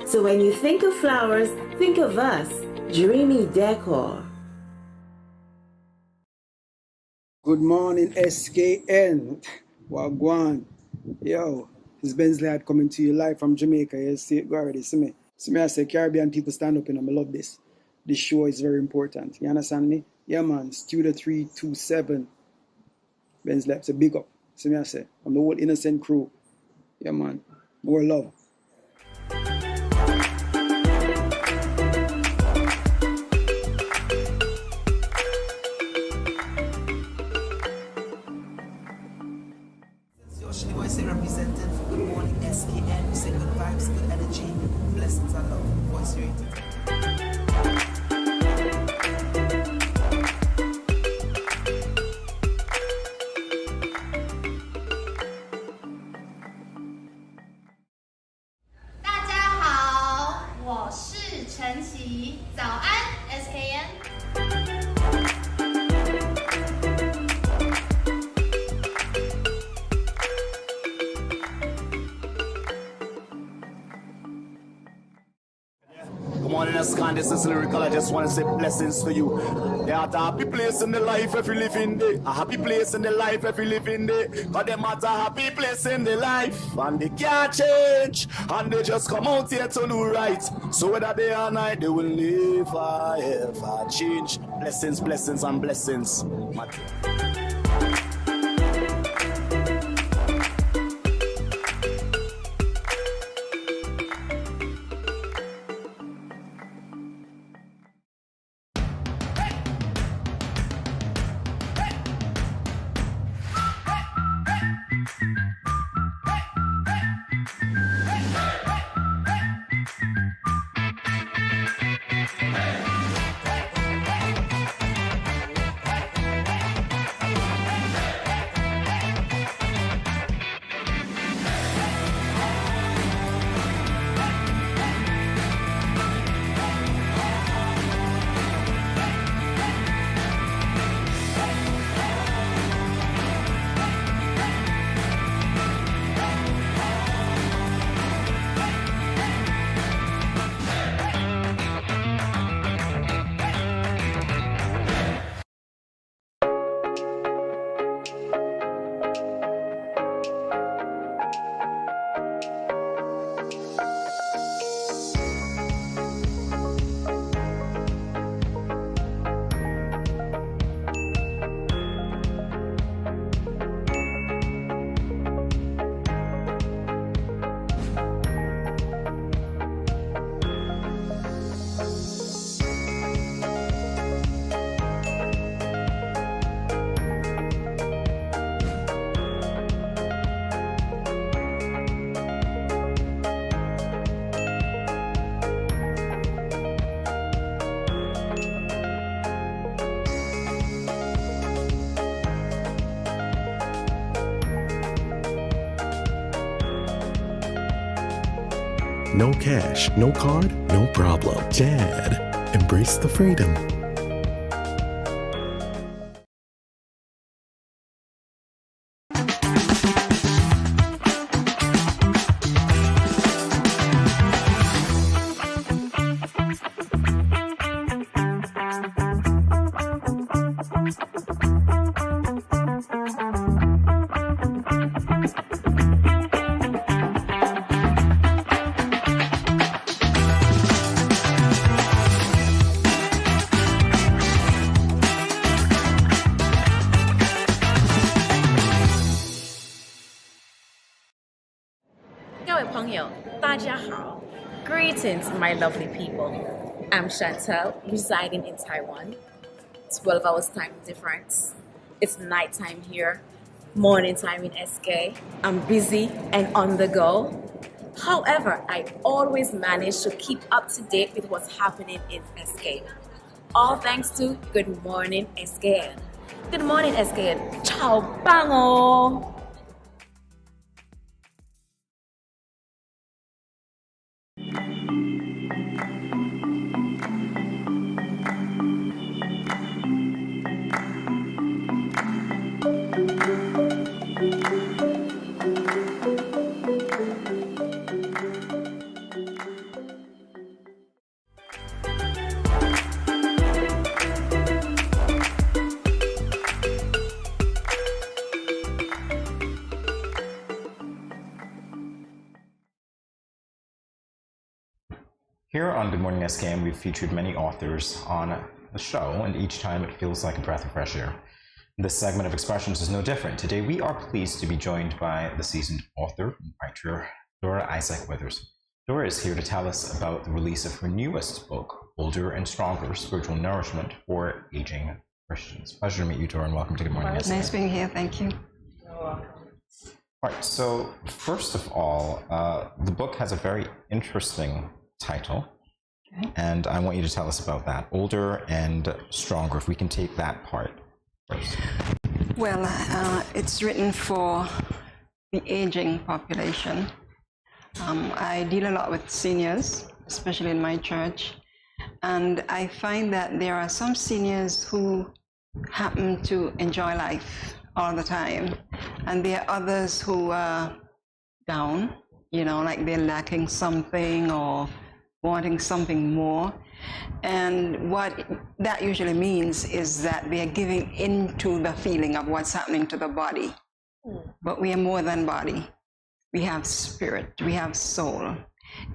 So when you think of flowers, think of us, Dreamy Decor. Good morning SKN. Wagwan. Yo, this is Bensley Lad coming to you live from Jamaica. You see it, go already, see me. See me, I say Caribbean people stand up and I love this. This show is very important. You understand me? Yeah man, Studio 327. Benz Lab, say big up. See me I say, from the whole innocent crew. Yeah, man. More love. Representing for Good Morning SKN. We say good vibes, good energy, blessings and love. Voice rated. Good morning, SKN. This is Lyrical. I just want to say blessings to you. There are a happy place in the life if you live in there. A happy place in the life if you live in there. Cause them at a happy place in the life. And they can't change. And they just come out here to do right. So whether day or night, they will never ever change. Blessings, blessings, and blessings. No cash, no card, no problem. Jad, embrace the freedom. Greetings, my lovely people. I'm Chantel, residing in Taiwan. 12 hours time difference. It's nighttime here, morning time in SK. I'm busy and on the go. However, I always manage to keep up to date with what's happening in SK. All thanks to Good Morning SKN. Good morning SKN. Ciao bango! Here on Good Morning SKN, we've featured many authors on the show, and each time it feels like a breath of fresh air. This segment of Expressions is no different. Today, we are pleased to be joined by the seasoned author and writer, Dora Isaac Withers. Dora is here to tell us about the release of her newest book, Older and Stronger, Spiritual Nourishment for Aging Christians. Pleasure to meet you, Dora, and welcome to Good Morning. Nice being here, thank you. You're welcome. All right, so first of all, the book has a very interesting title, and I want you to tell us about that, Older and Stronger, if we can take that part first. Well, it's written for the aging population. I deal a lot with seniors, especially in my church, and I find that there are some seniors who happen to enjoy life all the time, and there are others who are down, you know, like they're lacking something or wanting something more. And what that usually means is that they are giving into the feeling of what's happening to the body. But we are more than body. We have spirit, we have soul.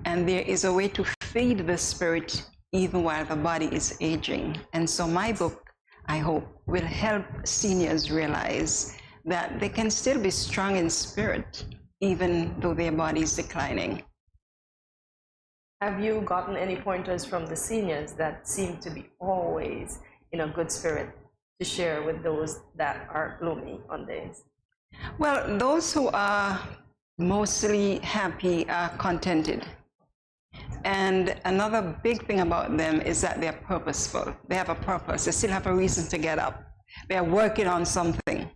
And there is a way to feed the spirit even while the body is aging. And so my book, I hope, will help seniors realize that they can still be strong in spirit even though their body is declining. Have you gotten any pointers from the seniors that seem to be always in a good spirit to share with those that are gloomy on days? Well, those who are mostly happy are contented. And another big thing about them is that they're purposeful. They have a purpose. They still have a reason to get up. They're working on something,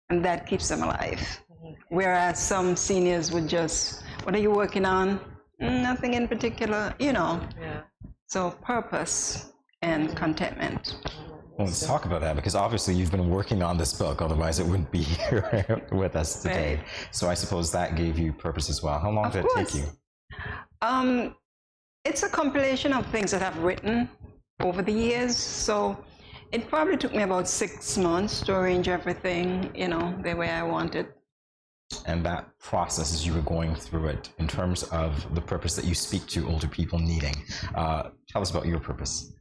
and that keeps them alive. Whereas some seniors would just, what are you working on? Nothing in particular, you know. Yeah. So purpose and contentment. Well, let's talk about that, because obviously you've been working on this book, otherwise it wouldn't be here with us today. Right. So I suppose that gave you purpose as well. How long did it take you? It's a compilation of things that I've written over the years. So it probably took me about 6 months to arrange everything, you know, the way I wanted. And that process, as you were going through it, in terms of the purpose that you speak to older people needing, tell us about your purpose.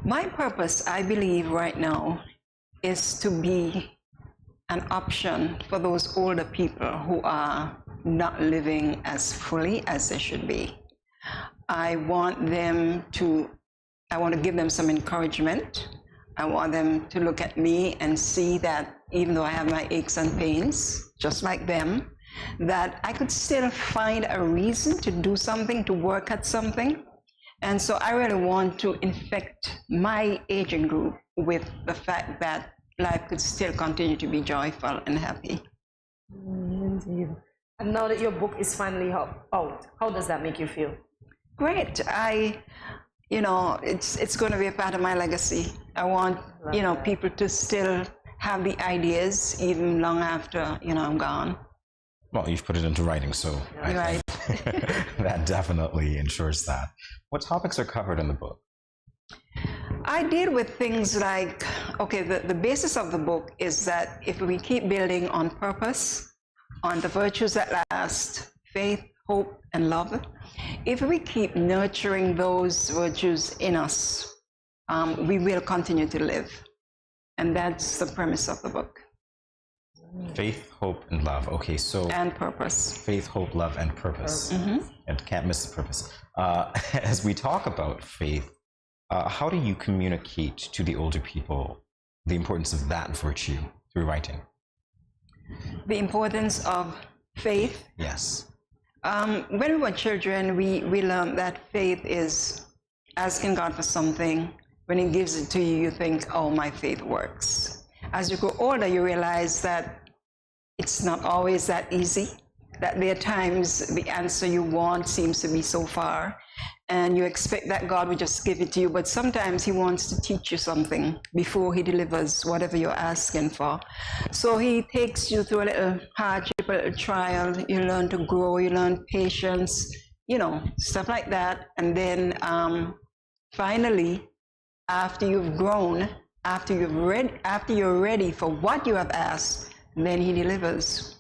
My purpose, I believe right now, is to be an option for those older people who are not living as fully as they should be. I want to give them some encouragement. I want them to look at me and see that even though I have my aches and pains, just like them, that I could still find a reason to do something, to work at something. And so I really want to infect my aging group with the fact that life could still continue to be joyful and happy. Indeed. And now that your book is finally out, how does that make you feel? Great. It's going to be a part of my legacy. I want, people to still have the ideas even long after, I'm gone. Well, you've put it into writing, so I think that definitely ensures that. What topics are covered in the book? I deal with things like, the basis of the book is that if we keep building on purpose, on the virtues that last, faith, hope, and love, if we keep nurturing those virtues in us, we will continue to live. And that's the premise of the book. Faith, hope, and love. Okay, so... And purpose. Faith, hope, love, and purpose. And can't miss the purpose. As we talk about faith, how do you communicate to the older people the importance of that virtue through writing? The importance of faith? Yes. When we were children, we learned that faith is asking God for something. When He gives it to you, you think, oh, my faith works. As you grow older, you realize that it's not always that easy, that there are times the answer you want seems to be so far, and you expect that God will just give it to you, but sometimes He wants to teach you something before He delivers whatever you're asking for. So He takes you through a little hardship, a little trial. You learn to grow, you learn patience, stuff like that. And then finally, after you've grown, after you're ready for what you have asked, then He delivers.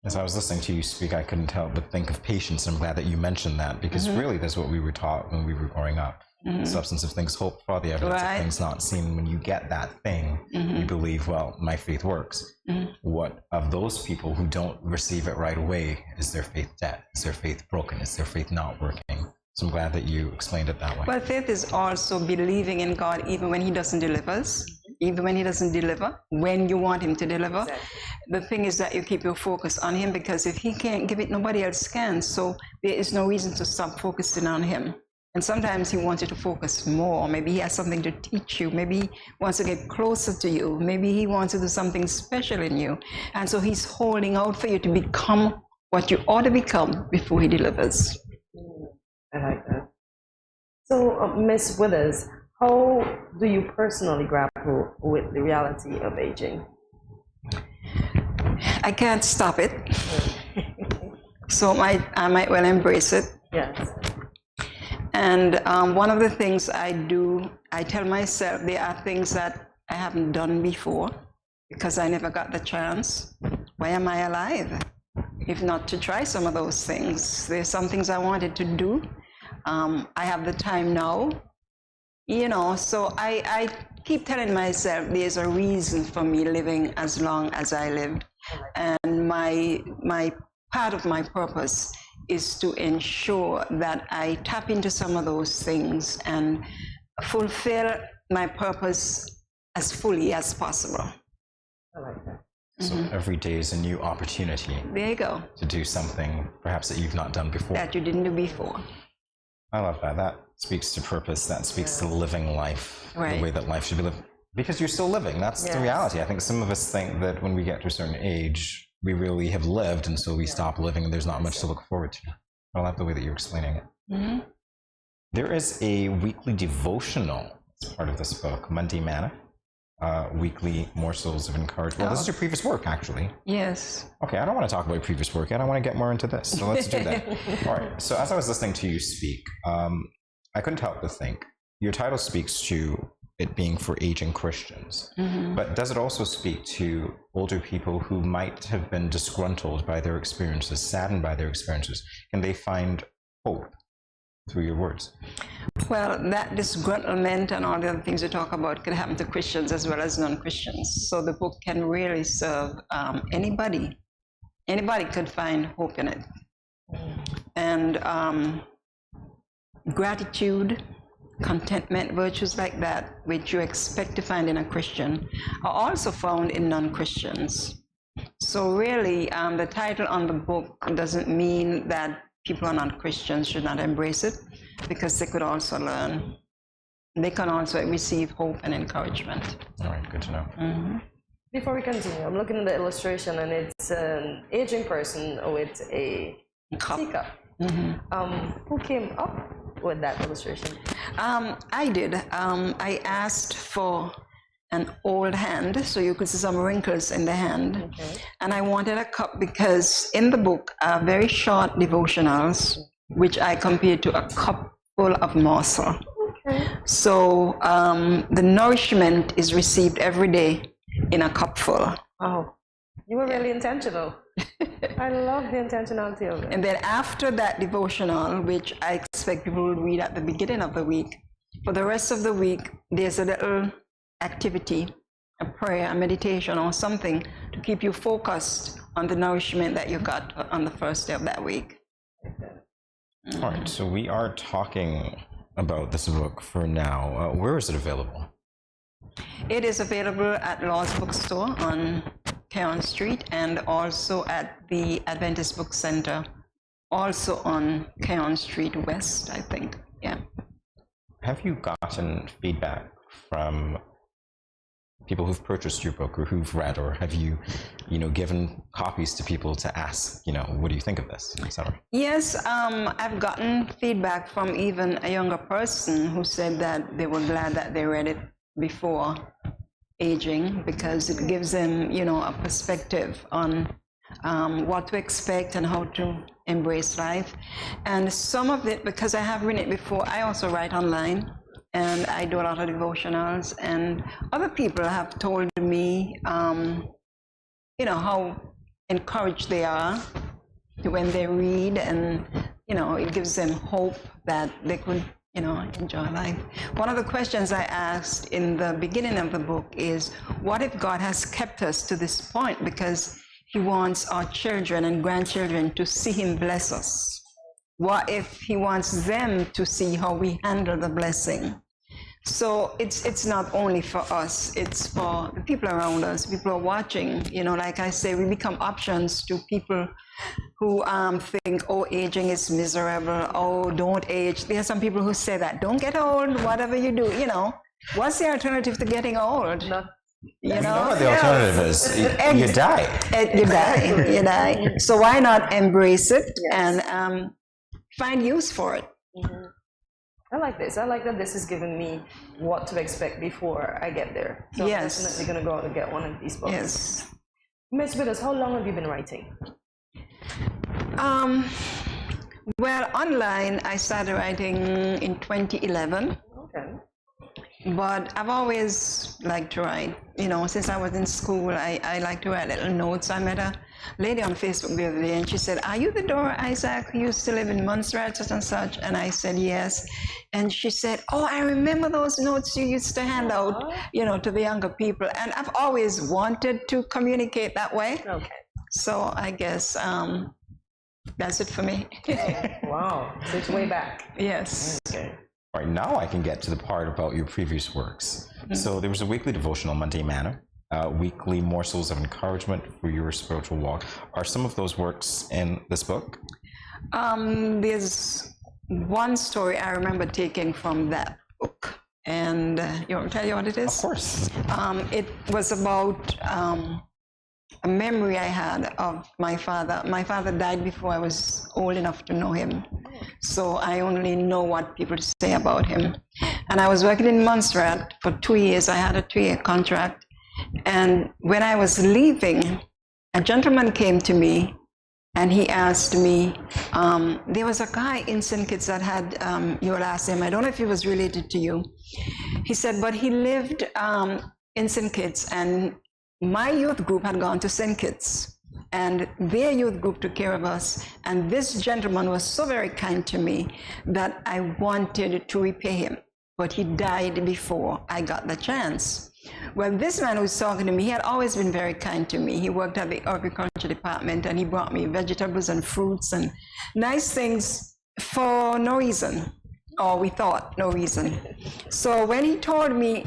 As I was listening to you speak, I couldn't help but think of patience. I'm glad that you mentioned that, because really that's what we were taught when we were growing up. The substance of things hoped for, the evidence of things not seen. When you get that thing, you believe, well, my faith works. What of those people who don't receive it right away? Is their faith dead? Is their faith broken? Is their faith not working? So I'm glad that you explained it that way. Well, faith is also believing in God even when he doesn't deliver us. Even when he doesn't deliver, when you want him to deliver. The thing is that you keep your focus on him, because if he can't give it, nobody else can. So there is no reason to stop focusing on him. And sometimes he wants you to focus more. Maybe he has something to teach you. Maybe he wants to get closer to you. Maybe he wants to do something special in you. And so he's holding out for you to become what you ought to become before he delivers. I like that. So, Miss Withers, how do you personally grapple with the reality of aging? I can't stop it. So I might well embrace it. Yes. And one of the things I do, I tell myself there are things that I haven't done before because I never got the chance. Why am I alive? If not to try some of those things. There's some things I wanted to do. I have the time now, you know, so I keep telling myself there's a reason for me living as long as I live. And my part of my purpose is to ensure that I tap into some of those things and fulfill my purpose as fully as possible. I like that. So every day is a new opportunity. There you go. To do something perhaps that you've not done before. That you didn't do before. I love that. That speaks to purpose. That speaks to living life, the way that life should be lived. Because you're still living. That's the reality. I think some of us think that when we get to a certain age, we really have lived, and so we stop living, and there's not much to look forward to. I love the way that you're explaining it. There is a weekly devotional as part of this book, Monday Manna, weekly morsels of encouragement. Well, this is your previous work, actually. Yes. Okay, I don't want to talk about your previous work yet. I want to get more into this, so let's do that. All right, so as I was listening to you speak, I couldn't help but think, your title speaks to it being for aging Christians, but does it also speak to older people who might have been disgruntled by their experiences, saddened by their experiences? Can they find hope through your words? Well, that disgruntlement and all the other things you talk about can happen to Christians as well as non-Christians. So the book can really serve anybody. Anybody could find hope in it. And gratitude, contentment, virtues like that, which you expect to find in a Christian, are also found in non-Christians. So really, the title on the book doesn't mean that people who are not Christians should not embrace it, because they could also learn. They can also receive hope and encouragement. All right, good to know. Before we continue, I'm looking at the illustration, and it's an aging person with a teacup. Who came up with that illustration? I did. I asked for an old hand, so you could see some wrinkles in the hand. And I wanted a cup because in the book are very short devotionals, which I compared to a cup full of morsel. So the nourishment is received every day in a cup full. Oh, you were really intentional. I love the intentionality of it. And then after that devotional, which I expect people will read at the beginning of the week, for the rest of the week, there's a little activity, a prayer, a meditation, or something to keep you focused on the nourishment that you got on the first day of that week. All right, so we are talking about this book for now. Where is it available? It is available at Law's Bookstore on Keon Street, and also at the Adventist Book Center, also on Keon Street West, I think. Yeah. Have you gotten feedback from people who've purchased your book or who've read, or have you, given copies to people to ask, what do you think of this, etc.? Yes, I've gotten feedback from even a younger person who said that they were glad that they read it before aging, because it gives them, a perspective on what to expect and how to embrace life. And some of it, because I have written it before, I also write online, and I do a lot of devotionals, and other people have told me, how encouraged they are when they read, and, it gives them hope that they could, enjoy life. One of the questions I asked in the beginning of the book is, what if God has kept us to this point because he wants our children and grandchildren to see him bless us? What if he wants them to see how we handle the blessing? So it's not only for us, it's for the people around us. People are watching, like I say, we become options to people who think, oh, aging is miserable, oh, don't age. There are some people who say that, don't get old, whatever you do, What's the alternative to getting old? You know what the alternative is? You die. You die. So why not embrace it and find use for it? Mm-hmm. I like this. I like that this is giving me what to expect before I get there. So yes. I'm definitely going to go out and get one of these books. Yes. Miss Withers, how long have you been writing? Well, online, I started writing in 2011. Okay. But I've always liked to write. Since I was in school, I like to write little notes. I met a lady on Facebook the other day, and she said, are you the Dora Isaac who used to live in Montserrat, such and such? And I said, yes. And she said, oh, I remember those notes you used to hand out, to the younger people. And I've always wanted to communicate that way. Okay. So I guess that's it for me. Wow. So it's way back. Yes. Okay. All right, now I can get to the part about your previous works. Mm-hmm. So there was a weekly devotional, Monday Manna, weekly morsels of encouragement for your spiritual walk. Are some of those works in this book? There's one story I remember taking from that book. And you want me to tell you what it is? Of course. It was about a memory I had of my father. My father died before I was old enough to know him. So I only know what people say about him. And I was working in Montserrat for 2 years. I had a 2-year contract. And when I was leaving, a gentleman came to me and he asked me, there was a guy in St. Kitts that had your last name. I don't know if he was related to you. He said, but he lived in St. Kitts, and my youth group had gone to St. Kitts, and their youth group took care of us. And this gentleman was so very kind to me that I wanted to repay him, but he died before I got the chance. Well, this man who was talking to me, he had always been very kind to me. He worked at the agriculture department, and he brought me vegetables and fruits and nice things for no reason, or we thought no reason. So when he told me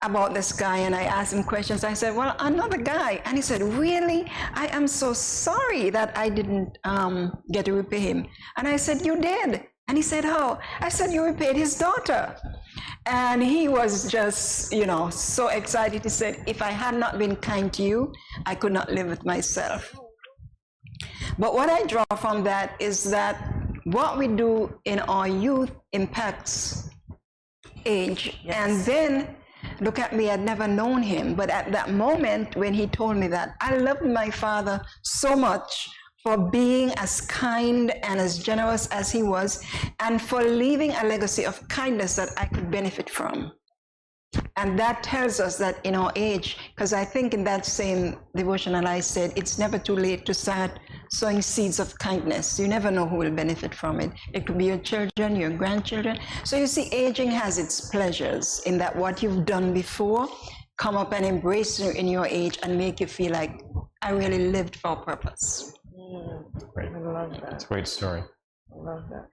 about this guy and I asked him questions, I said, well, another guy. And he said, really? I am so sorry that I didn't get to repay him. And I said, you did? And he said, how? I said, you repaid his daughter. And he was just, so excited. He said, if I had not been kind to you, I could not live with myself. But what I draw from that is that what we do in our youth impacts age. Yes. And then, look at me, I'd never known him. But at that moment when he told me that, I loved my father so much for being as kind and as generous as he was, and for leaving a legacy of kindness that I could benefit from. And that tells us that in our age, because I think in that same devotional I said, it's never too late to start sowing seeds of kindness. You never know who will benefit from it. It could be your children, your grandchildren. So you see, aging has its pleasures in that what you've done before come up and embrace you in your age and make you feel like, I really lived for a purpose. Great. I love that. It's a great story. I love that.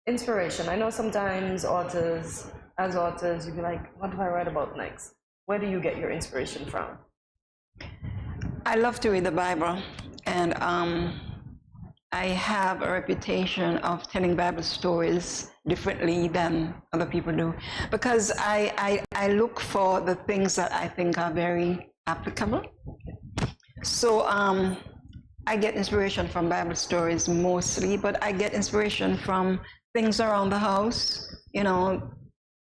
Inspiration. I know sometimes as authors, you'd be like, what do I write about next? Where do you get your inspiration from? I love to read the Bible, and I have a reputation of telling Bible stories differently than other people do, because I look for the things that I think are very applicable. So I get inspiration from Bible stories mostly, but I get inspiration from things around the house,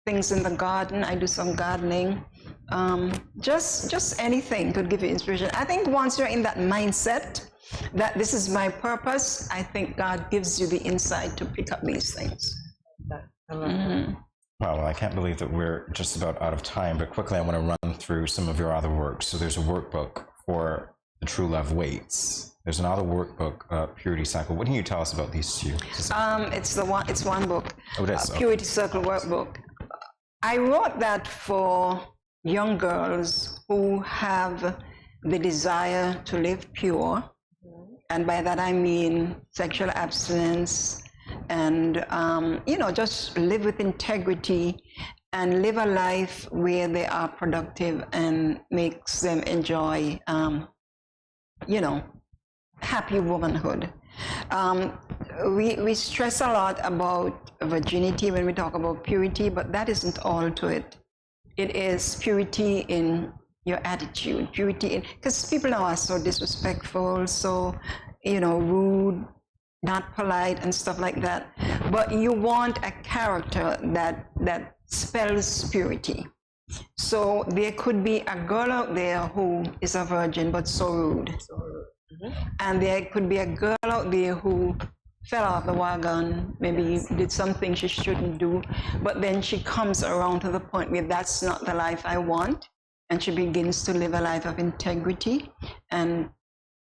things in the garden. I do some gardening. Just anything could give you inspiration. I think once you're in that mindset that this is my purpose, I think God gives you the insight to pick up these things. Wow, well, I can't believe that we're just about out of time, but quickly I want to run through some of your other works. So there's a workbook for The True Love Waits. There's another workbook, Purity Cycle. What can you tell us about these two? It's one book. Oh, it is. Purity Circle workbook. I wrote that for young girls who have the desire to live pure, and by that I mean sexual abstinence, and just live with integrity and live a life where they are productive and makes them enjoy, happy womanhood. We stress a lot about virginity when we talk about purity, but that isn't all to it. It is purity in your attitude, purity in, because people now are so disrespectful, so, rude, not polite and stuff like that. But you want a character that spells purity. So there could be a girl out there who is a virgin but so rude. And there could be a girl out there who fell off the wagon, maybe did something she shouldn't do, but then she comes around to the point where that's not the life I want, and she begins to live a life of integrity. And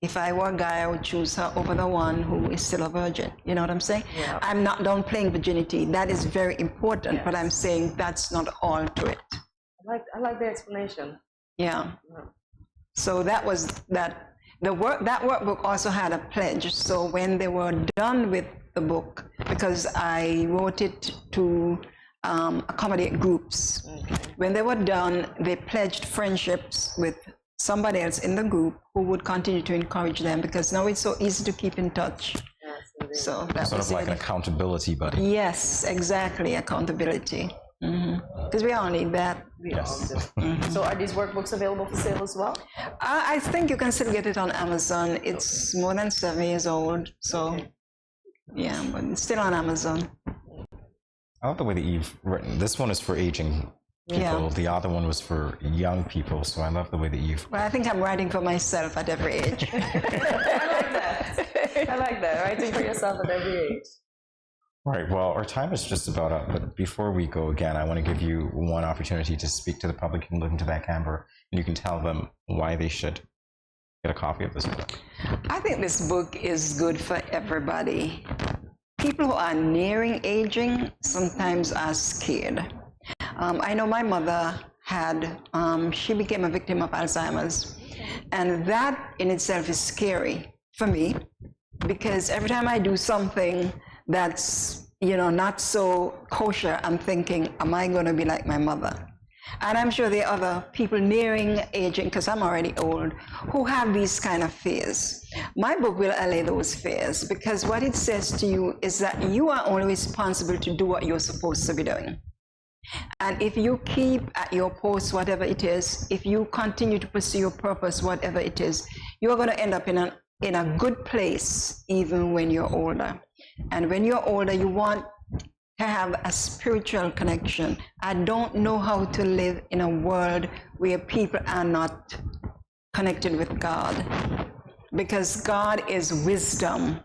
if I were a guy, I would choose her over the one who is still a virgin. You know what I'm saying? Yeah. I'm not downplaying virginity. That is very important, yes. But I'm saying that's not all to it. I like the explanation. Yeah. So that was that. That workbook also had a pledge. So when they were done with the book, because I wrote it to accommodate groups, when they were done, they pledged friendships with somebody else in the group who would continue to encourage them, because now it's so easy to keep in touch. Yes, so that sort was of like an accountability buddy. Yes, exactly, accountability. Because we all need that. Yes. So are these workbooks available for sale as well? I think you can still get it on Amazon. It's more than 7 years old, so yeah, but it's still on Amazon. I love the way that you've written. This one is for aging people. Yeah. The other one was for young people, so I love the way that you've... Well, I think I'm writing for myself at every age. I like that, writing for yourself at every age. Right, well, our time is just about up, but before we go again, I want to give you one opportunity to speak to the public. You can look into that camera, and you can tell them why they should get a copy of this book. I think this book is good for everybody. People who are nearing aging sometimes are scared. I know my mother she became a victim of Alzheimer's, and that in itself is scary for me, because every time I do something that's, not so kosher, I'm thinking, am I going to be like my mother? And I'm sure there are other people nearing aging, because I'm already old, who have these kind of fears. My book will allay those fears, because what it says to you is that you are only responsible to do what you're supposed to be doing. And if you keep at your post, whatever it is, if you continue to pursue your purpose, whatever it is, you're going to end up in a good place, even when you're older. And when you're older, you want to have a spiritual connection. I don't know how to live in a world where people are not connected with God, because God is wisdom,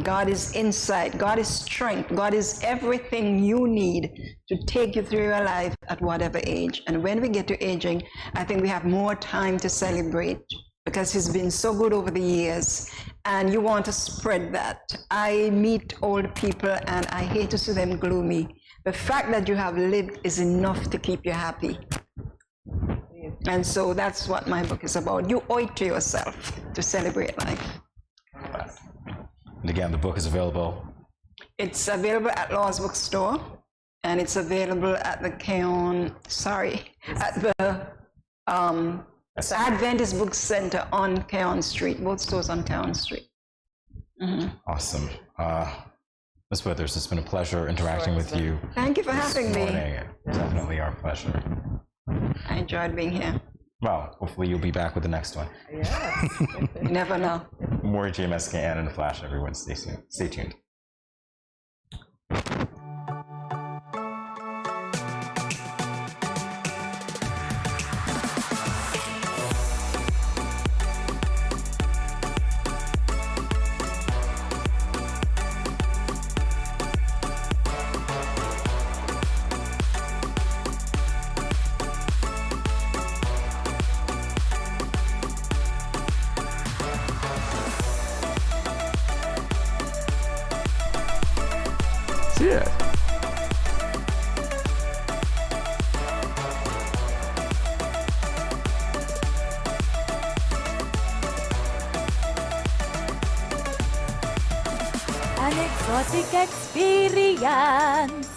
God is insight, God is strength, God is everything you need to take you through your life at whatever age. And when we get to aging, I think we have more time to celebrate, because He's been so good over the years, and you want to spread that. I meet old people and I hate to see them gloomy. The fact that you have lived is enough to keep you happy. And so that's what my book is about. You owe it to yourself to celebrate life. And again, the book is available. It's available at Law's Bookstore, and it's available at the Adventist Book Center on Keon Street, both stores on Keon Street. Awesome. Ms. Withers, it's been a pleasure interacting with you. Thank you for having me. Definitely our pleasure. I enjoyed being here. Well, hopefully you'll be back with the next one. Yes. You never know. More GMSKN in a flash, everyone. Stay tuned. Yeah. An exotic experience.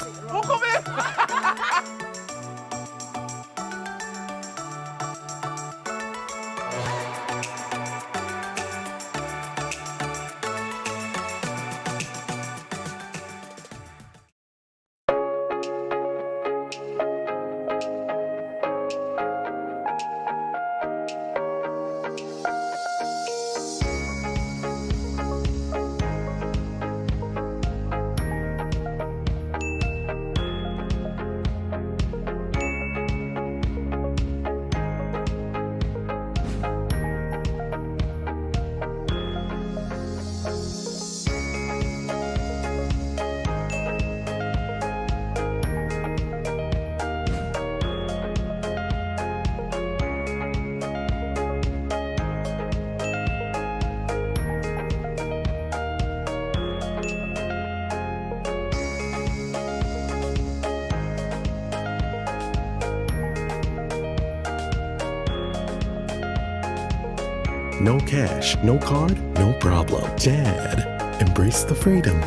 No cash, no card, no problem. Dad, embrace the freedom.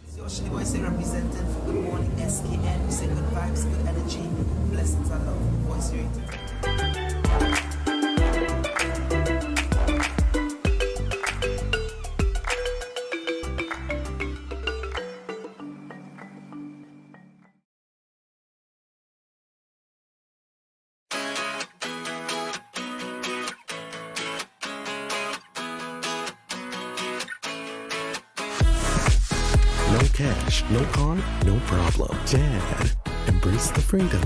Socially voice representing for Good Morning SKN. We say good vibes, good energy, blessings and love. Voice rated. No cash, no card, no problem. Dad, embrace the freedom.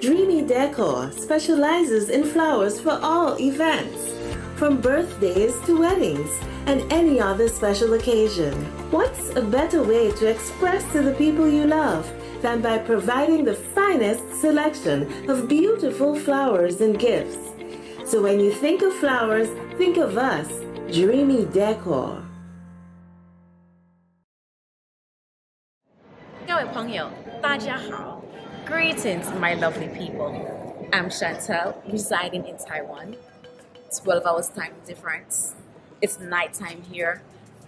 Dreamy Decor specializes in flowers for all events, from birthdays to weddings and any other special occasion. What's a better way to express to the people you love than by providing the finest selection of beautiful flowers and gifts? So when you think of flowers, think of us, Dreamy Decor. 各位朋友，大家好。Greetings, my lovely people. I'm Chantel, residing in Taiwan. 12 hours time difference. It's nighttime here,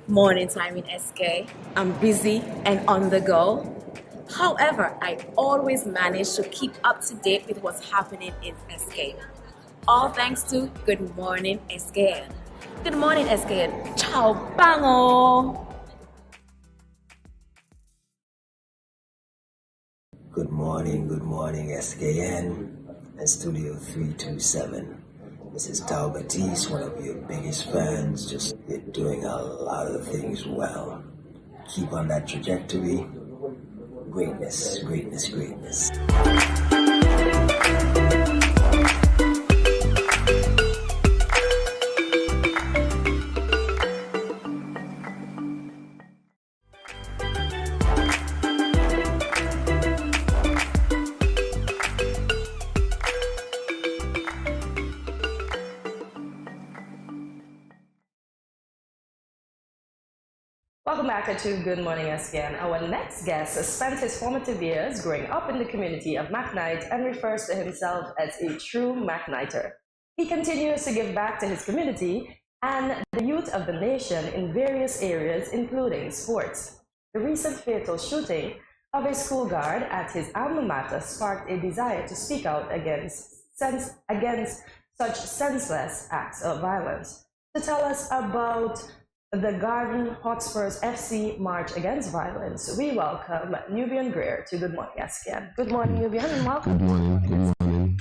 morning time in SK. I'm busy and on the go. However, I always manage to keep up to date with what's happening in SK. All thanks to Good Morning SKN. Good morning SKN. Ciao, bango! Good morning, SKN and Studio 327. This is Tao Batiste, one of your biggest fans. Just you're doing a lot of things well. Keep on that trajectory. Greatness, greatness, greatness. Welcome back to Good Morning SKN. Our next guest spent his formative years growing up in the community of Macknight and refers to himself as a true Macknighter. He continues to give back to his community and the youth of the nation in various areas, including sports. The recent fatal shooting of a school guard at his alma mater sparked a desire to speak out against such senseless acts of violence. To tell us about the Garden Hotspurs FC March Against Violence, we welcome Nubian Greer to Good Morning SKN. Good morning, Nubian, and welcome. Good morning, good morning,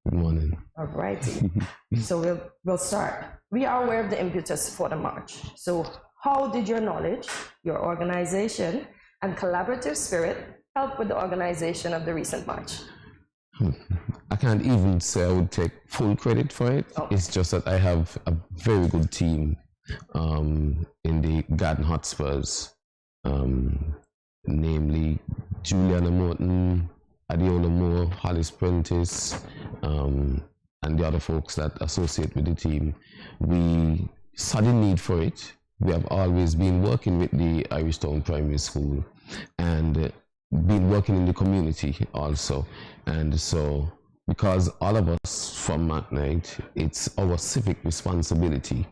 good morning. All righty. So we'll start. We are aware of the impetus for the march. So how did your knowledge, your organization, and collaborative spirit help with the organization of the recent march? I can't even say I would take full credit for it. Oh. It's just that I have a very good team in the Garden Hotspurs, namely Juliana Morton, Adiola Moore, Hollis Prentice, and the other folks that associate with the team. We saw the need for it. We have always been working with the Irish Town Primary School and been working in the community also. And so, because all of us from McKnight, it's our civic responsibility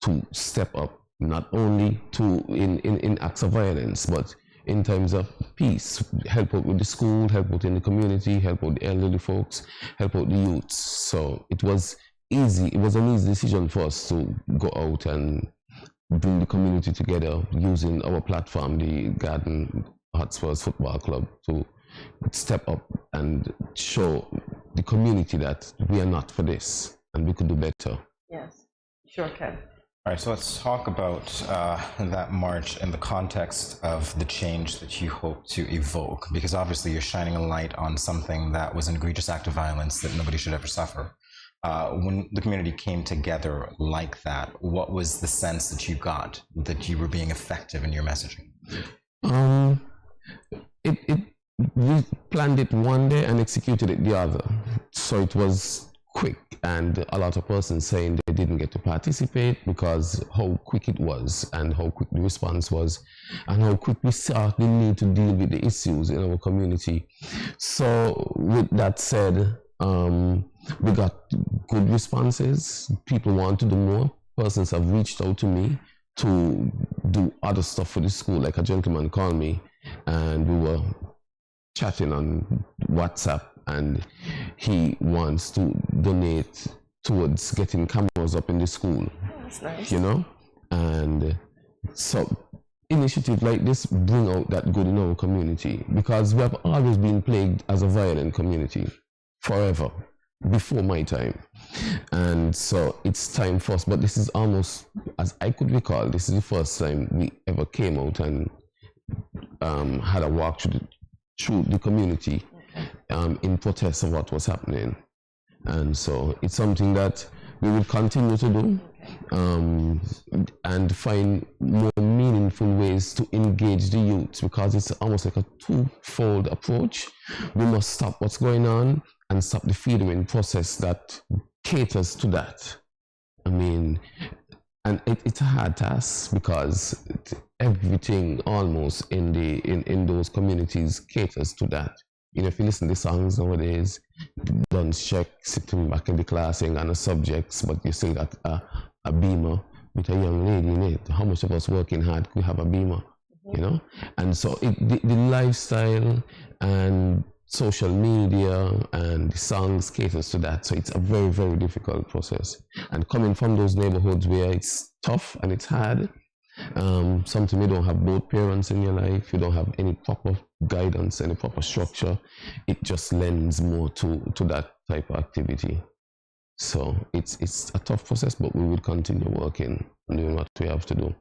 to step up, not only to in acts of violence, but in terms of peace, help out with the school, help out in the community, help out the elderly folks, help out the youths. So it was easy, it was an easy decision for us to go out and bring the community together using our platform, the Garden Hotspurs Football Club, to step up and show the community that we are not for this and we could do better. Yes, sure can. All right, so let's talk about that march in the context of the change that you hope to evoke, because obviously you're shining a light on something that was an egregious act of violence that nobody should ever suffer. When the community came together like that, what was the sense that you got that you were being effective in your messaging? We planned it one day and executed it the other. So it was quick, and a lot of persons saying they didn't get to participate because how quick it was and how quick the response was and how quick we saw the need to deal with the issues in our community. So with that said, we got good responses. People want to do more. Persons have reached out to me to do other stuff for the school. Like a gentleman called me and we were chatting on WhatsApp, and he wants to donate towards getting cameras up in the school. Oh, that's nice. You know? And so initiatives like this bring out that good in our community, because we have always been plagued as a violent community forever, before my time. And so it's time for us, but this is almost, as I could recall, this is the first time we ever came out and had a walk through the community in protest of what was happening. And so it's something that we will continue to do and find more meaningful ways to engage the youth, because it's almost like a twofold approach. We must stop what's going on and stop the feeding process that caters to that. I mean, and it's a hard task, because everything almost in those communities caters to that. You know, if you listen to songs nowadays, don't check sitting back in the class saying on the subjects, but you still got a beamer with a young lady in it. How much of us working hard could have a beamer, you know? And so the lifestyle and social media and the songs caters to that. So it's a very, very difficult process. And coming from those neighborhoods where it's tough and it's hard, sometimes you don't have both parents in your life, you don't have any proper guidance, any proper structure, it just lends more to that type of activity. So it's a tough process, but we will continue working and doing what we have to do.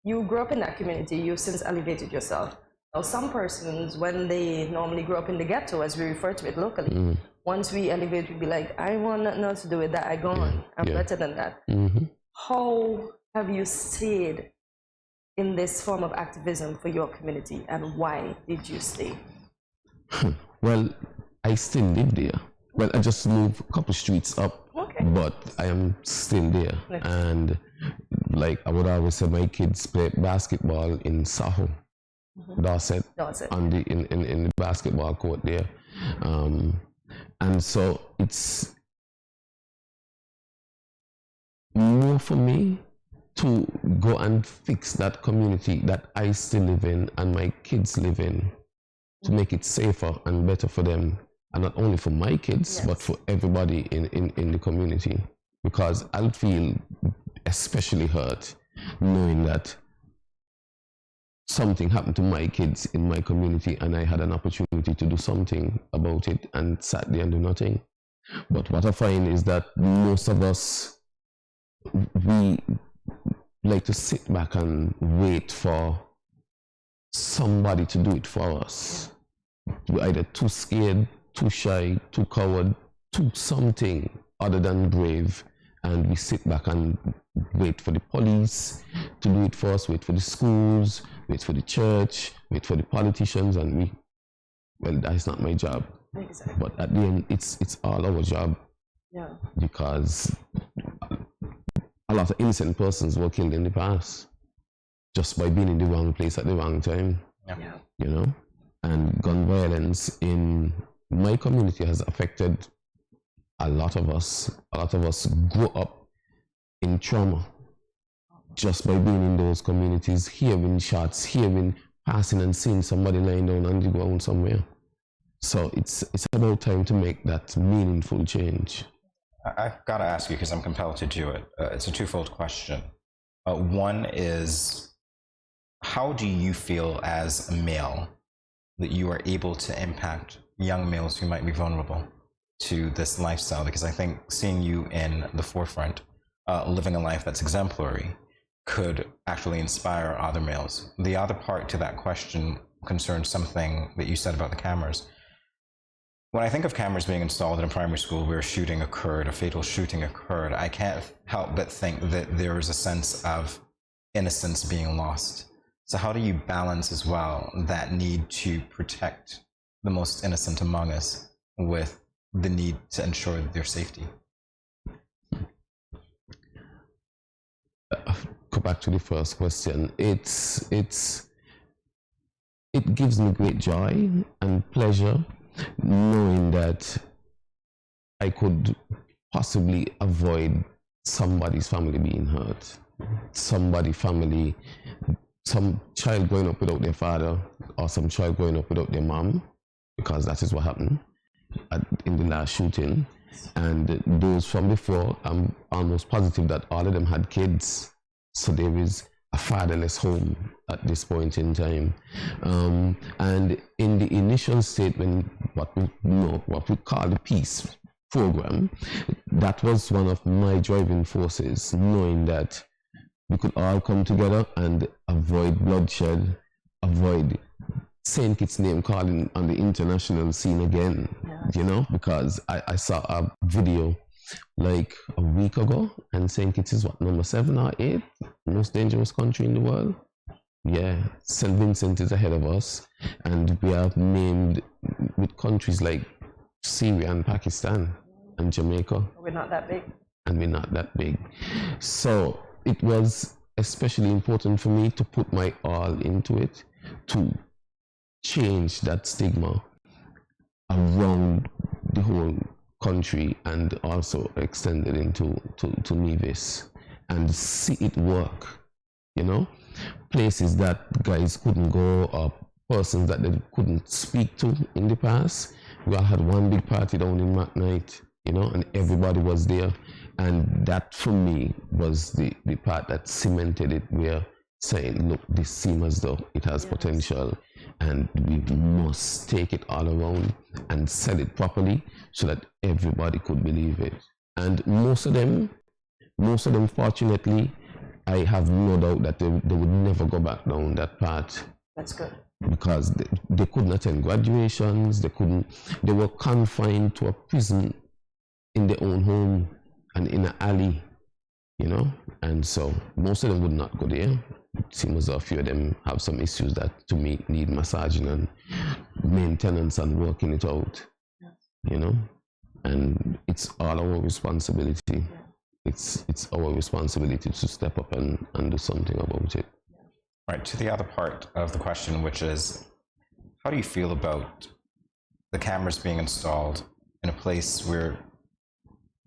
You grew up in that community, you've since elevated yourself. Now, some persons, when they normally grow up in the ghetto, as we refer to it locally, once we elevate, we'd be like, I want nothing else to do with that, I go on, I'm better than that. How have you stayed in this form of activism for your community, and why did you stay? Well, I still live there. Well, I just moved a couple streets up, but I am still there. And like I would always say, my kids play basketball in Saho, Dorset, on the in the basketball court there. And so it's more for me to go and fix that community that I still live in and my kids live in, to make it safer and better for them, and not only for my kids, but for everybody in the community. Because I feel especially hurt knowing that something happened to my kids in my community and I had an opportunity to do something about it and sat there and do nothing. But what I find is that most of us, we like to sit back and wait for somebody to do it for us. We're either too scared, too shy, too coward, too something other than brave, and we sit back and wait for the police to do it for us, wait for the schools, wait for the church, wait for the politicians, and well, that's not my job. Exactly. But at the end, it's all our job. Yeah. Because a lot of innocent persons were killed in the past just by being in the wrong place at the wrong time. Yeah. You know? And gun violence in my community has affected a lot of us. A lot of us grow up in trauma just by being in those communities, hearing shots, passing and seeing somebody lying down on the ground somewhere. So it's about time to make that meaningful change. I've got to ask you, because I'm compelled to do it. It's a twofold question. One is, how do you feel as a male that you are able to impact young males who might be vulnerable to this lifestyle? Because I think seeing you in the forefront, living a life that's exemplary, could actually inspire other males. The other part to that question concerns something that you said about the cameras. When I think of cameras being installed in a primary school where a shooting occurred, a fatal shooting occurred, I can't help but think that there is a sense of innocence being lost. So how do you balance as well that need to protect the most innocent among us with the need to ensure their safety? Go back to the first question. It gives me great joy and pleasure knowing that I could possibly avoid somebody's family being hurt, some child growing up without their father, or some child growing up without their mom, because that is what happened in the last shooting. And those from before, I'm almost positive that all of them had kids. So there is a fatherless home at this point in time. And in the initial statement, what we call the peace program, that was one of my driving forces, knowing that we could all come together and avoid bloodshed, avoid St. Kitts name calling on the international scene again, you know, because I saw a video like a week ago, and St. Kitts is what, number 7 or 8 most dangerous country in the world? Yeah, St. Vincent is ahead of us, and we are named with countries like Syria and Pakistan and Jamaica. We're not that big. And we're not that big. So it was especially important for me to put my all into it, to change that stigma around the whole country and also extend it into to Nevis and see it work, you know? Places that guys couldn't go or persons that they couldn't speak to in the past. We all had one big party down in McKnight, you know, and everybody was there. And that for me was the part that cemented it, where saying, look, this seems as though it has potential, and we must take it all around and sell it properly so that everybody could believe it. And most of them, fortunately, I have no doubt that they would never go back down that path. That's good. Because they couldn't attend graduations, they were confined to a prison in their own home and in an alley, you know? And so most of them would not go there. It seems as though a few of them have some issues that, to me, need massaging and maintenance and working it out, you know? And it's all our responsibility. It's our responsibility to step up and do something about it. Right, to the other part of the question, which is, how do you feel about the cameras being installed in a place where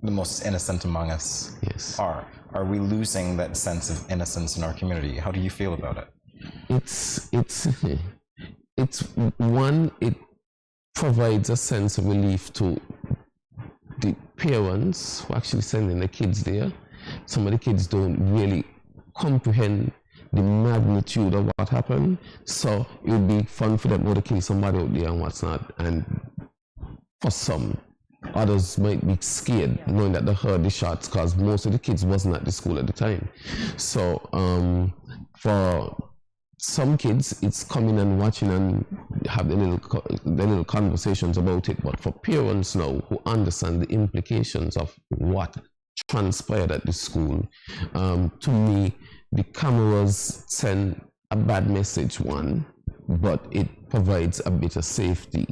the most innocent among us are? Are we losing that sense of innocence in our community? How do you feel about it? It's one, it provides a sense of relief to the parents who are actually sending the kids there, some of the kids don't really comprehend the magnitude of what happened. So it would be fun for them to kill somebody out there and what's not. And for some, others might be scared knowing that they heard the shots, because most of the kids wasn't at the school at the time. So for some kids, it's coming and watching and have the little conversations about it. But for parents now who understand the implications of what transpired at the school, to me, the cameras send a bad message, one, but it provides a bit of safety,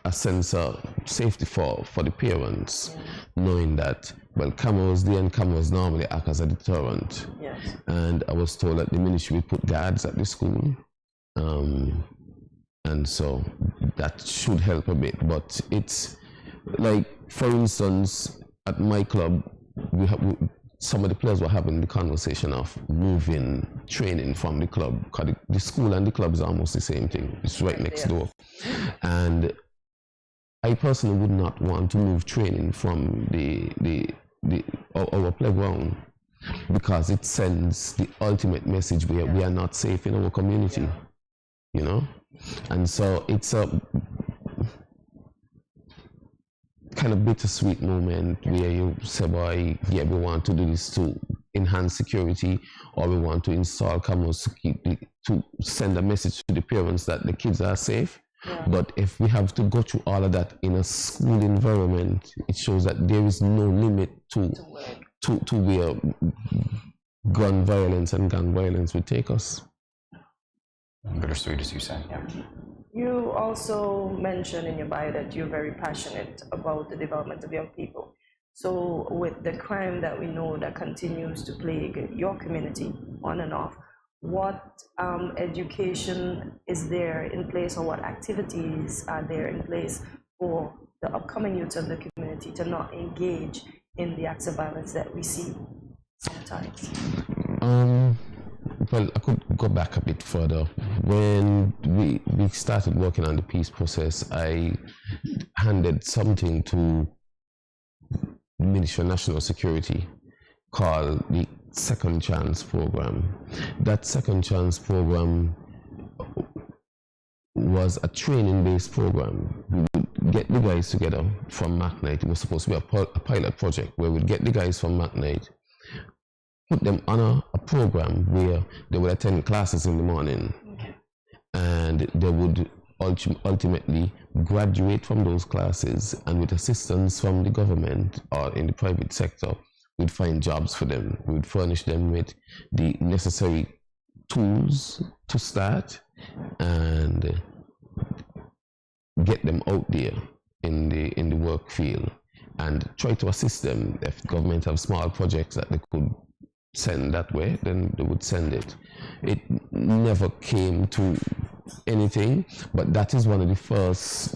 a sense of safety for the parents, knowing that, well, cameras there and cameras normally act as a deterrent. Yes. And I was told that the ministry would put guards at the school, and so that should help a bit. But it's like, for instance, at my club, some of the players were having the conversation of moving training from the club, because the school and the club is almost the same thing. It's right next door. And I personally would not want to move training from our playground, because it sends the ultimate message where we are not safe in our community, you know? And so it's a kind of bittersweet moment where you say, boy, yeah, we want to do this to enhance security, or we want to install cameras to send a message to the parents that the kids are safe. But if we have to go through all of that in a school environment, it shows that there is no limit to where gun violence and gang violence would take us. Bittersweet, as you said, yeah. You also mentioned in your bio that you're very passionate about the development of young people. So with the crime that we know that continues to plague your community on and off, what education is there in place, or what activities are there in place for the upcoming youth of the community to not engage in the acts of violence that we see sometimes? Well, I could go back a bit further. When we started working on the peace process, I handed something to the Ministry of National Security called the Second Chance Program. That Second Chance Program was a training-based program. We would get the guys together from McKnight. It was supposed to be a pilot project where we'd get the guys from McKnight, put them on a program where they would attend classes in the morning, and they would ultimately graduate from those classes, and with assistance from the government or in the private sector, we'd find jobs for them. We'd furnish them with the necessary tools to start and get them out there in the work field, and try to assist them. If government have small projects that they could send that way, then they would send it. It never came to anything, but that is one of the first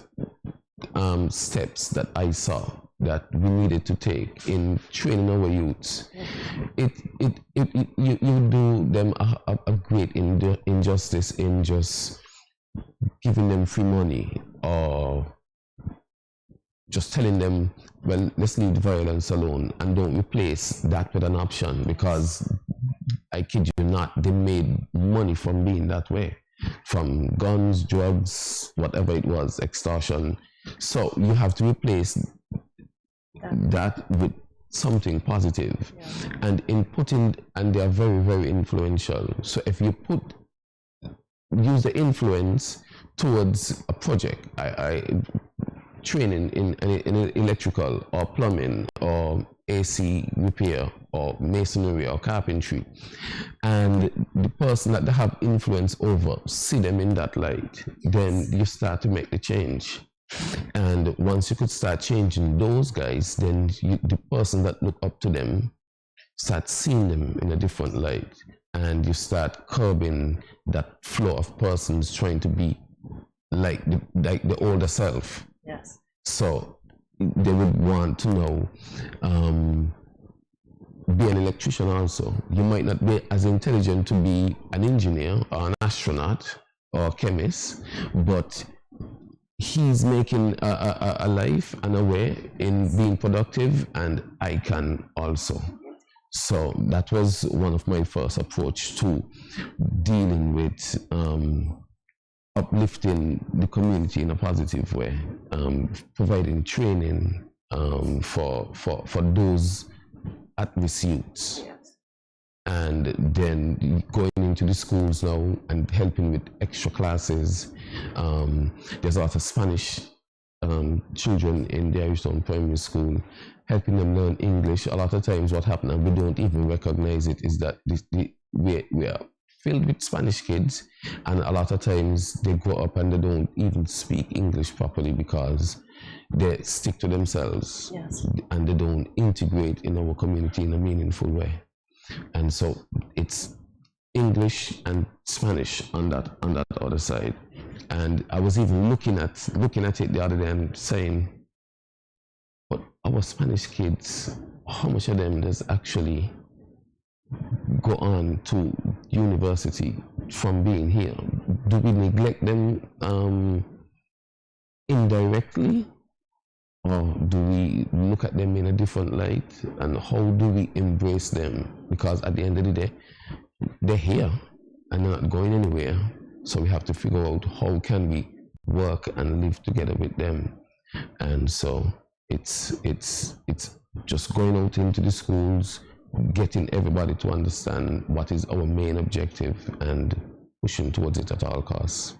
steps that I saw that we needed to take in training our youths. You do them a great injustice in just giving them free money, or just telling them, well, let's leave the violence alone and don't replace that with an option, because I kid you not, they made money from being that way, from guns, drugs, whatever it was, extortion. So you have to replace that with something positive. And they are very, very influential. So if you use the influence towards a project, training in electrical or plumbing or AC repair or masonry or carpentry, and the person that they have influence over see them in that light, then you start to make the change. And once you could start changing those guys, then the person that look up to them start seeing them in a different light, and you start curbing that flow of persons trying to be like the older self. Yes. So they would want to know, be an electrician also. You might not be as intelligent to be an engineer or an astronaut or a chemist, but he's making a life and a way in being productive, and I can also. So that was one of my first approach to dealing with uplifting the community in a positive way, providing training for those at-risk youths. And then going into the schools now and helping with extra classes. There's a lot of Spanish children in the Irishtown Primary School, helping them learn English. A lot of times what happens, and we don't even recognize it, is that we are filled with Spanish kids, and a lot of times they grow up and they don't even speak English properly because they stick to themselves. Yes. And they don't integrate in our community in a meaningful way. And so it's English and Spanish on that other side. And I was even looking at it the other day and saying, but our Spanish kids, how much of them does actually go on to university from being here? Do we neglect them indirectly? Or do we look at them in a different light? And how do we embrace them? Because at the end of the day, they're here and they're not going anywhere. So we have to figure out how can we work and live together with them. And so it's just going out into the schools, getting everybody to understand what is our main objective and pushing towards it at all costs.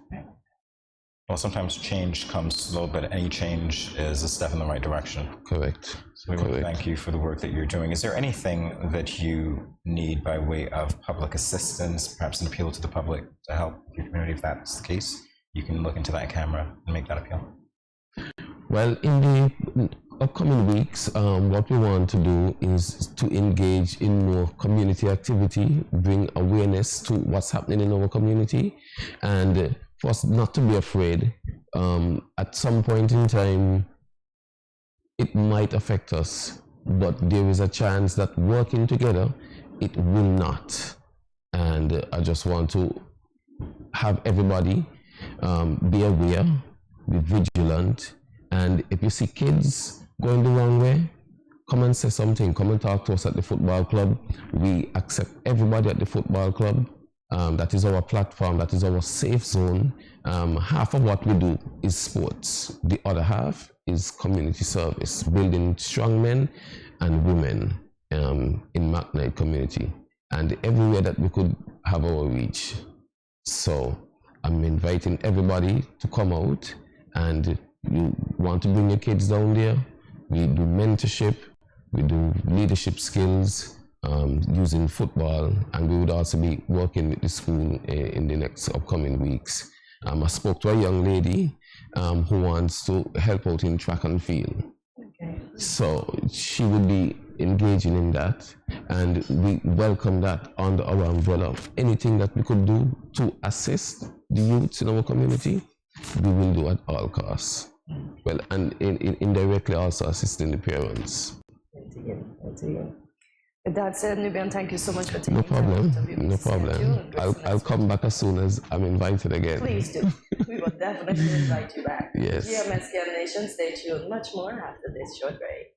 Well, sometimes change comes slow, but any change is a step in the right direction. Correct. So we want to thank you for the work that you're doing. Is there anything that you need by way of public assistance, perhaps an appeal to the public to help your community? If that's the case, you can look into that camera and make that appeal. Well, in the upcoming weeks, what we want to do is to engage in more community activity, bring awareness to what's happening in our community, and for us not to be afraid. At some point in time, it might affect us, but there is a chance that working together, it will not. And I just want to have everybody be aware, be vigilant, and if you see kids going the wrong way, come and say something, come and talk to us at the football club. We accept everybody at the football club. That is our platform, that is our safe zone. Half of what we do is sports. The other half is community service, building strong men and women in McKnight community, and everywhere that we could have our reach. So I'm inviting everybody to come out, and you want to bring your kids down there. We do mentorship, we do leadership skills, using football, and we would also be working with the school in the next upcoming weeks. I spoke to a young lady who wants to help out in track and field. Okay. So she would be engaging in that, and we welcome that under our umbrella. Anything that we could do to assist the youths in our community, we will do at all costs. Well, and indirectly also assisting the parents. With that said, Nubian, thank you so much for taking No problem. No problem. I'll come back as soon as I'm invited again. Please do. We will definitely invite you back. Yes. GMSKN Nation, stay tuned. Much more after this short break.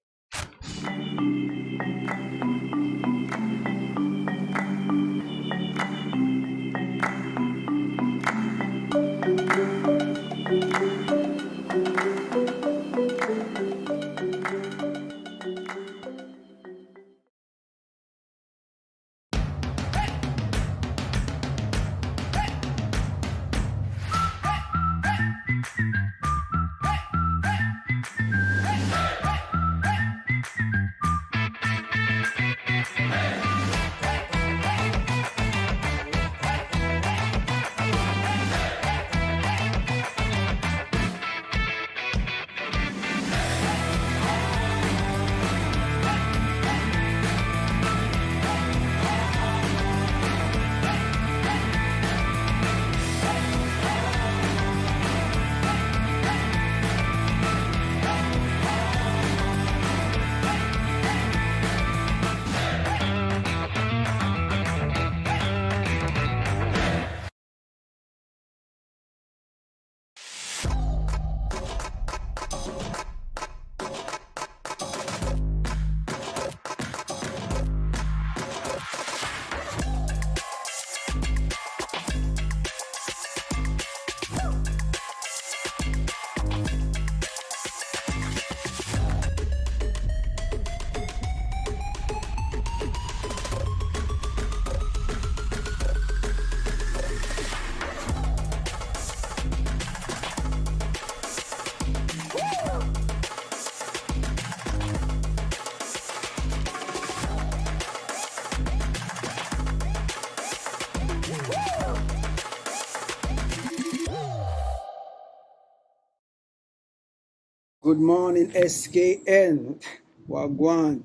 Good morning, SKN. Wagwan.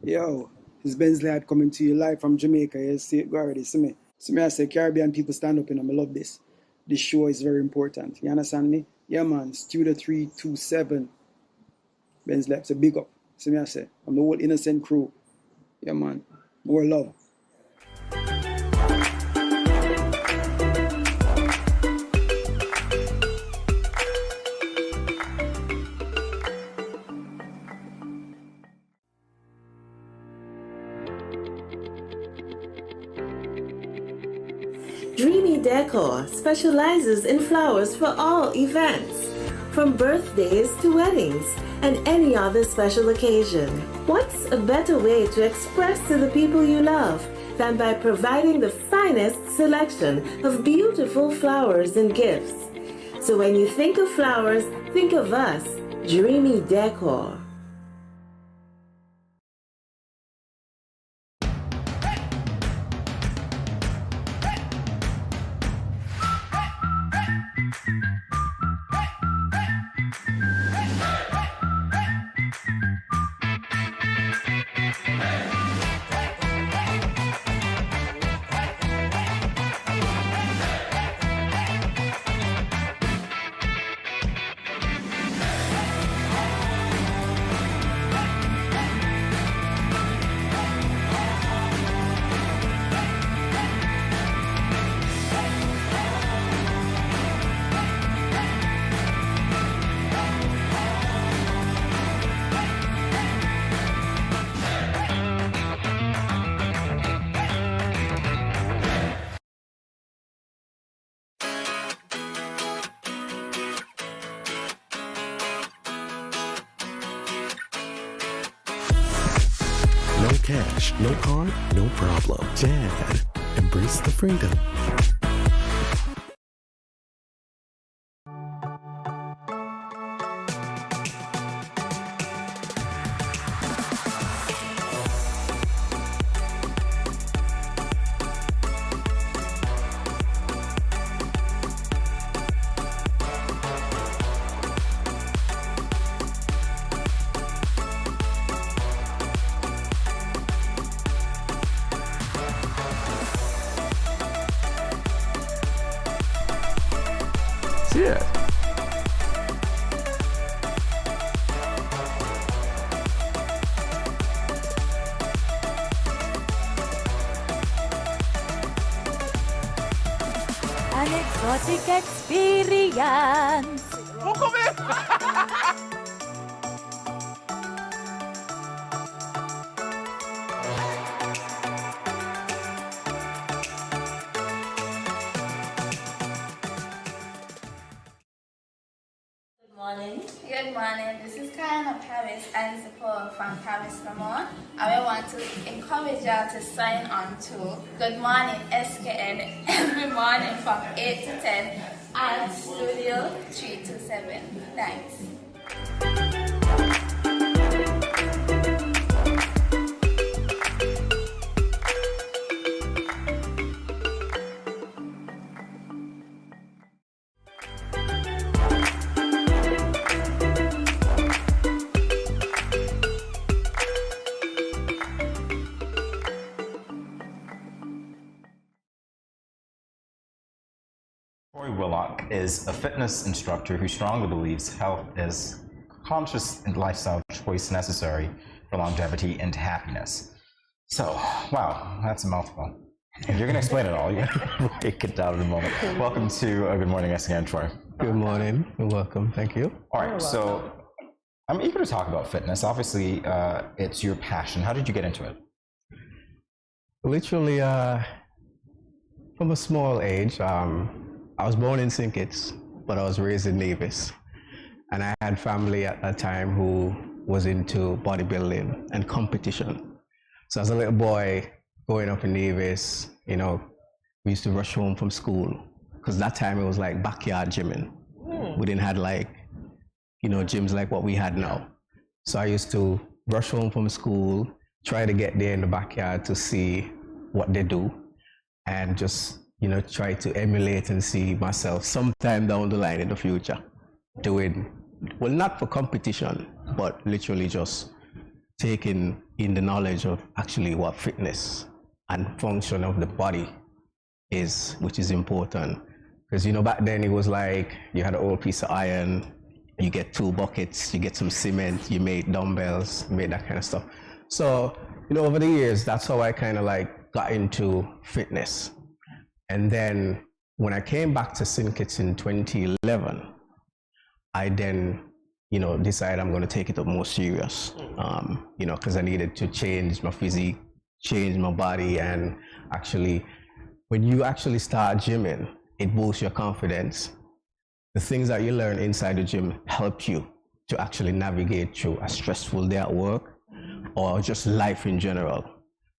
Yo, it's Bensley Lad coming to you live from Jamaica. You see it already, see me? See me, I say Caribbean people stand up and I love this. This show is very important. You understand me? Yeah, man. Studio 327. Bensley, it's a big up. See me, I say. I'm the whole innocent crew. Yeah, man. More love. Dreamy Decor specializes in flowers for all events, from birthdays to weddings and any other special occasion. What's a better way to express to the people you love than by providing the finest selection of beautiful flowers and gifts? So when you think of flowers, think of us, Dreamy Decor. No cash, no card, no problem. Dad, embrace the freedom. Yeah. An exotic experience. Good morning. This is Karen Paris and support from Paris, Vermont. I want to encourage y'all to sign on to Good Morning SKN every morning from 8 to 10 at Studio 327. Thanks. Corey Willock is a fitness instructor who strongly believes health is a conscious and lifestyle choice necessary for longevity and happiness. So, wow, that's a mouthful. You're going to explain it all. You're going to break it down in a moment. Welcome to Good Morning SKN, Troy. Good morning. Welcome. Thank you. All right, so I'm eager to talk about fitness. Obviously, it's your passion. How did you get into it? Literally, from a small age, I was born in St. Kitts, but I was raised in Nevis. And I had family at that time who was into bodybuilding and competition. So as a little boy growing up in Nevis, you know, we used to rush home from school because that time it was like backyard gymming. We didn't have like, you know, gyms like what we had now. So I used to rush home from school, try to get there in the backyard to see what they do and just, you know, try to emulate and see myself sometime down the line in the future doing well, not for competition, but literally just taking in the knowledge of actually what fitness and function of the body is, which is important. Because, you know, back then it was like you had an old piece of iron, you get 2 buckets, you get some cement, you made dumbbells, you made that kind of stuff. So, you know, over the years, that's how I kind of like got into fitness. And then when I came back to St. Kitts in 2011, I then, you know, decided I'm going to take it up more serious, you know, because I needed to change my physique, change my body. And actually, when you actually start gymming, it boosts your confidence. The things that you learn inside the gym help you to actually navigate through a stressful day at work or just life in general.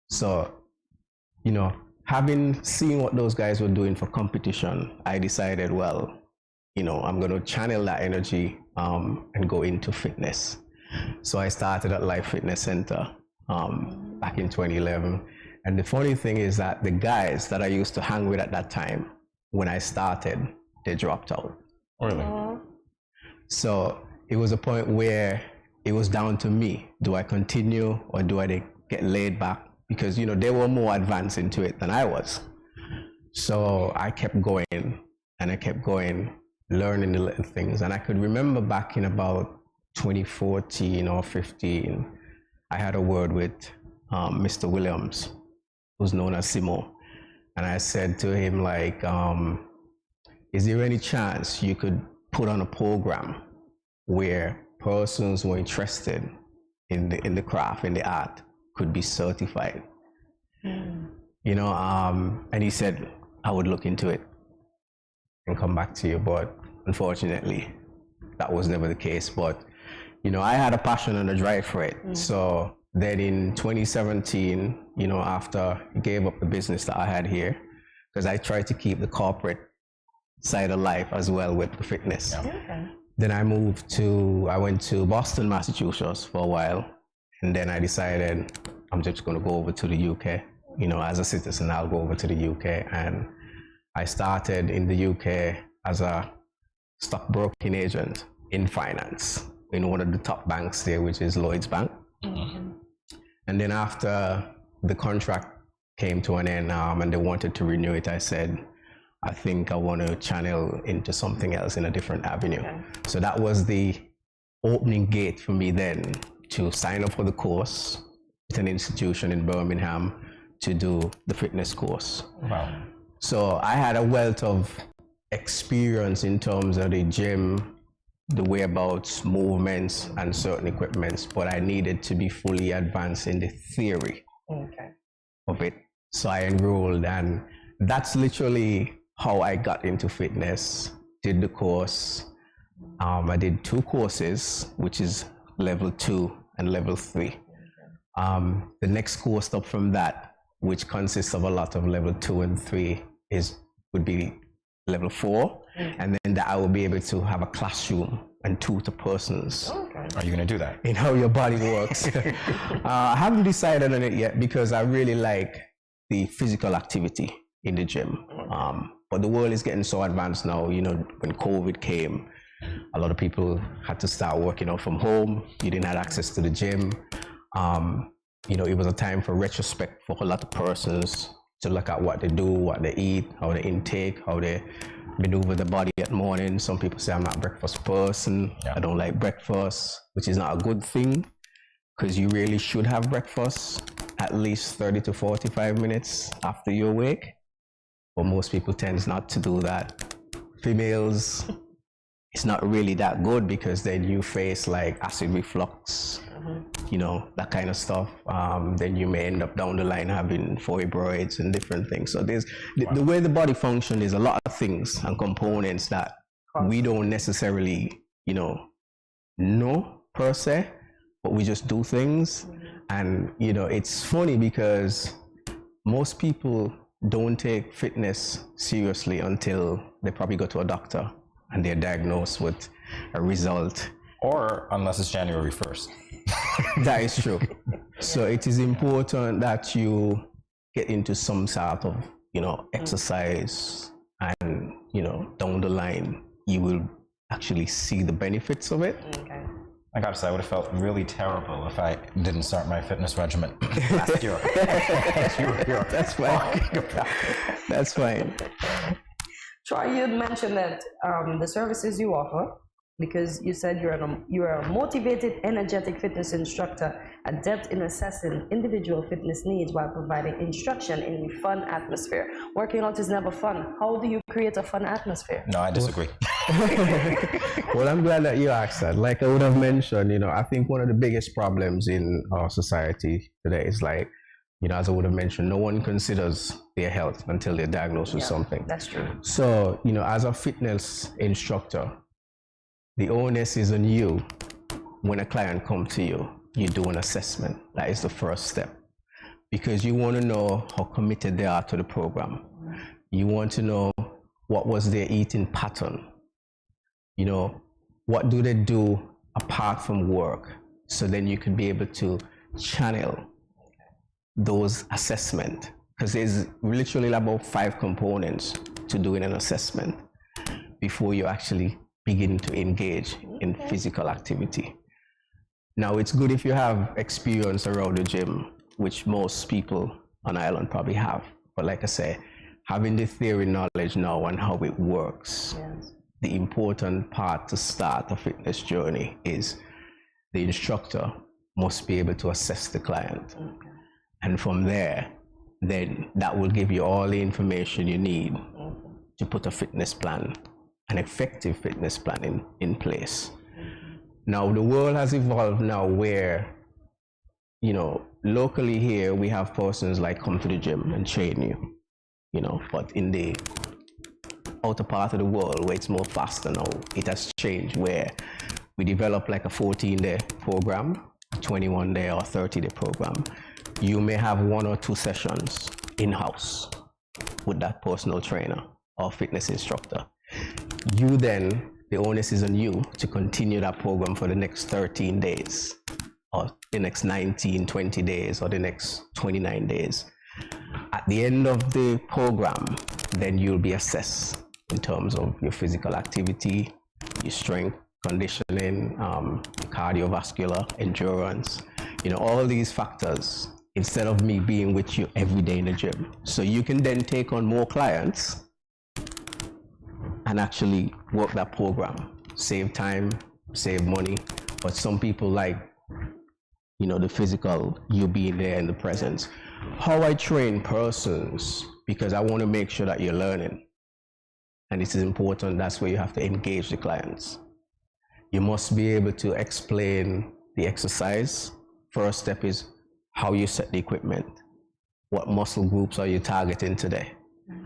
So, you know, having seen what those guys were doing for competition, I decided, well, you know, I'm going to channel that energy and go into fitness. So I started at Life Fitness Center back in 2011. And the funny thing is that the guys that I used to hang with at that time, when I started, they dropped out. Really? So it was a point where it was down to me. Do I continue or do I get laid back? Because, you know, they were more advanced into it than I was. So I kept going and I kept going, learning the little things. And I could remember back in about 2014 or 15, I had a word with Mr. Williams, who's known as Simo. And I said to him, like, is there any chance you could put on a program where persons who are interested in the craft, in the art, could be certified? You know, and he said, I would look into it and come back to you. But unfortunately, that was never the case. But, you know, I had a passion and a drive for it. So then in 2017, you know, after I gave up the business that I had here, because I tried to keep the corporate side of life as well with the fitness. Then I went to Boston, Massachusetts for a while. And then I decided I'm just going to go over to the UK. You know, as a citizen, I'll go over to the UK. And I started in the UK as a stockbroking agent in finance in one of the top banks there, which is Lloyd's Bank. And then after the contract came to an end and they wanted to renew it, I said, I think I want to channel into something else in a different avenue. So that was the opening gate for me then to sign up for the course with an institution in Birmingham to do the fitness course. Wow. So I had a wealth of experience in terms of the gym, the whereabouts, movements, and certain equipments, but I needed to be fully advanced in the theory of it. So I enrolled, and that's literally how I got into fitness, did the course. I did 2 courses, which is level 2 and level 3. The next course up from that, which consists of a lot of level 2 and 3, would be level 4. And then that I will be able to have a classroom and tutor persons. Are you going to do that? In how your body works. I haven't decided on it yet because I really like the physical activity in the gym. But the world is getting so advanced now. You know, when COVID came, a lot of people had to start working out from home. You didn't have access to the gym. You know, it was a time for retrospect for a lot of persons to look at what they do, what they eat, how they intake, how they maneuver the body at morning. Some people say I'm not a breakfast person. I don't like breakfast, which is not a good thing because you really should have breakfast at least 30 to 45 minutes after you awake. But most people tend not to do that. Females, it's not really that good because then you face like acid reflux, you know, that kind of stuff. Then you may end up down the line having fibroids and different things. So there's the way the body functions is a lot of things and components that we don't necessarily, you know per se, but we just do things. And, you know, it's funny because most people don't take fitness seriously until they probably go to a doctor and they're diagnosed with a result. Or unless it's January 1st. That is true. So it is important that you get into some sort of, you know, exercise, and, you know, down the line, you will actually see the benefits of it. Okay. I gotta say, I would have felt really terrible if I didn't start my fitness regimen last year. That's fine. That's fine. Troy, you had mentioned that the services you offer, because you said you're a motivated, energetic fitness instructor, adept in assessing individual fitness needs while providing instruction in a fun atmosphere. Working out is never fun. How do you create a fun atmosphere? No, I disagree. Well, I'm glad that you asked that. Like I would have mentioned, I think one of the biggest problems in our society today is like, as I would have mentioned, no one considers their health until they're diagnosed with something. That's true. So, as a fitness instructor, the onus is on you. When a client comes to you, you do an assessment. That is the first step, because you want to know how committed they are to the program. You want to know what was their eating pattern. What do they do apart from work? So then you can be able to channel those assessment, because there's literally about 5 components to doing an assessment before you actually begin to engage in physical activity. Now, it's good if you have experience around the gym, which most people on island probably have. But like I say, having the theory knowledge now on how it works, the important part to start a fitness journey is the instructor must be able to assess the client. And from there, then that will give you all the information you need to put a fitness plan, an effective fitness plan in place. Now, the world has evolved now where, locally here, we have persons like come to the gym and train you, but in the outer part of the world where it's more faster now, it has changed where we develop like a 14-day program, 21-day or 30-day program. You may have 1 or 2 sessions in-house with that personal trainer or fitness instructor. You then, the onus is on you to continue that program for the next 13 days or the next 19, 20 days or the next 29 days. At the end of the program, then you'll be assessed in terms of your physical activity, your strength, conditioning, cardiovascular, endurance, all these factors, instead of me being with you every day in the gym. So you can then take on more clients and actually work that program, save time, save money. But some people like, the physical, you being there in the presence. How I train persons, because I want to make sure that you're learning. And this is important, that's where you have to engage the clients. You must be able to explain the exercise. First step is how you set the equipment. What muscle groups are you targeting today?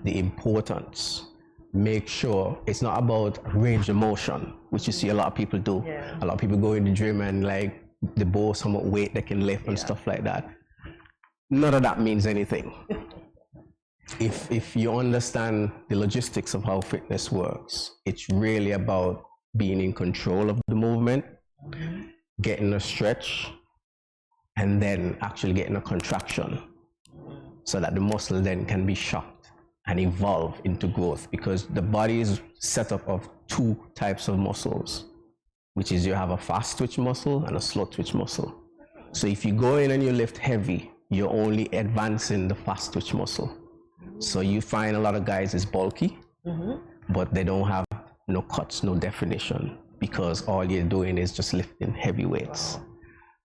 The importance. Make sure it's not about range of motion, which you see a lot of people do. A lot of people go in the gym and like they boast how much weight they can lift and stuff like that. None of that means anything. If you understand the logistics of how fitness works, it's really about being in control of the movement, getting a stretch, and then actually getting a contraction so that the muscle then can be shocked and evolve into growth, because the body is set up of 2 types of muscles, which is you have a fast twitch muscle and a slow twitch muscle. So if you go in and you lift heavy, you're only advancing the fast twitch muscle. So you find a lot of guys is bulky, but they don't have no cuts, no definition, because all you're doing is just lifting heavy weights.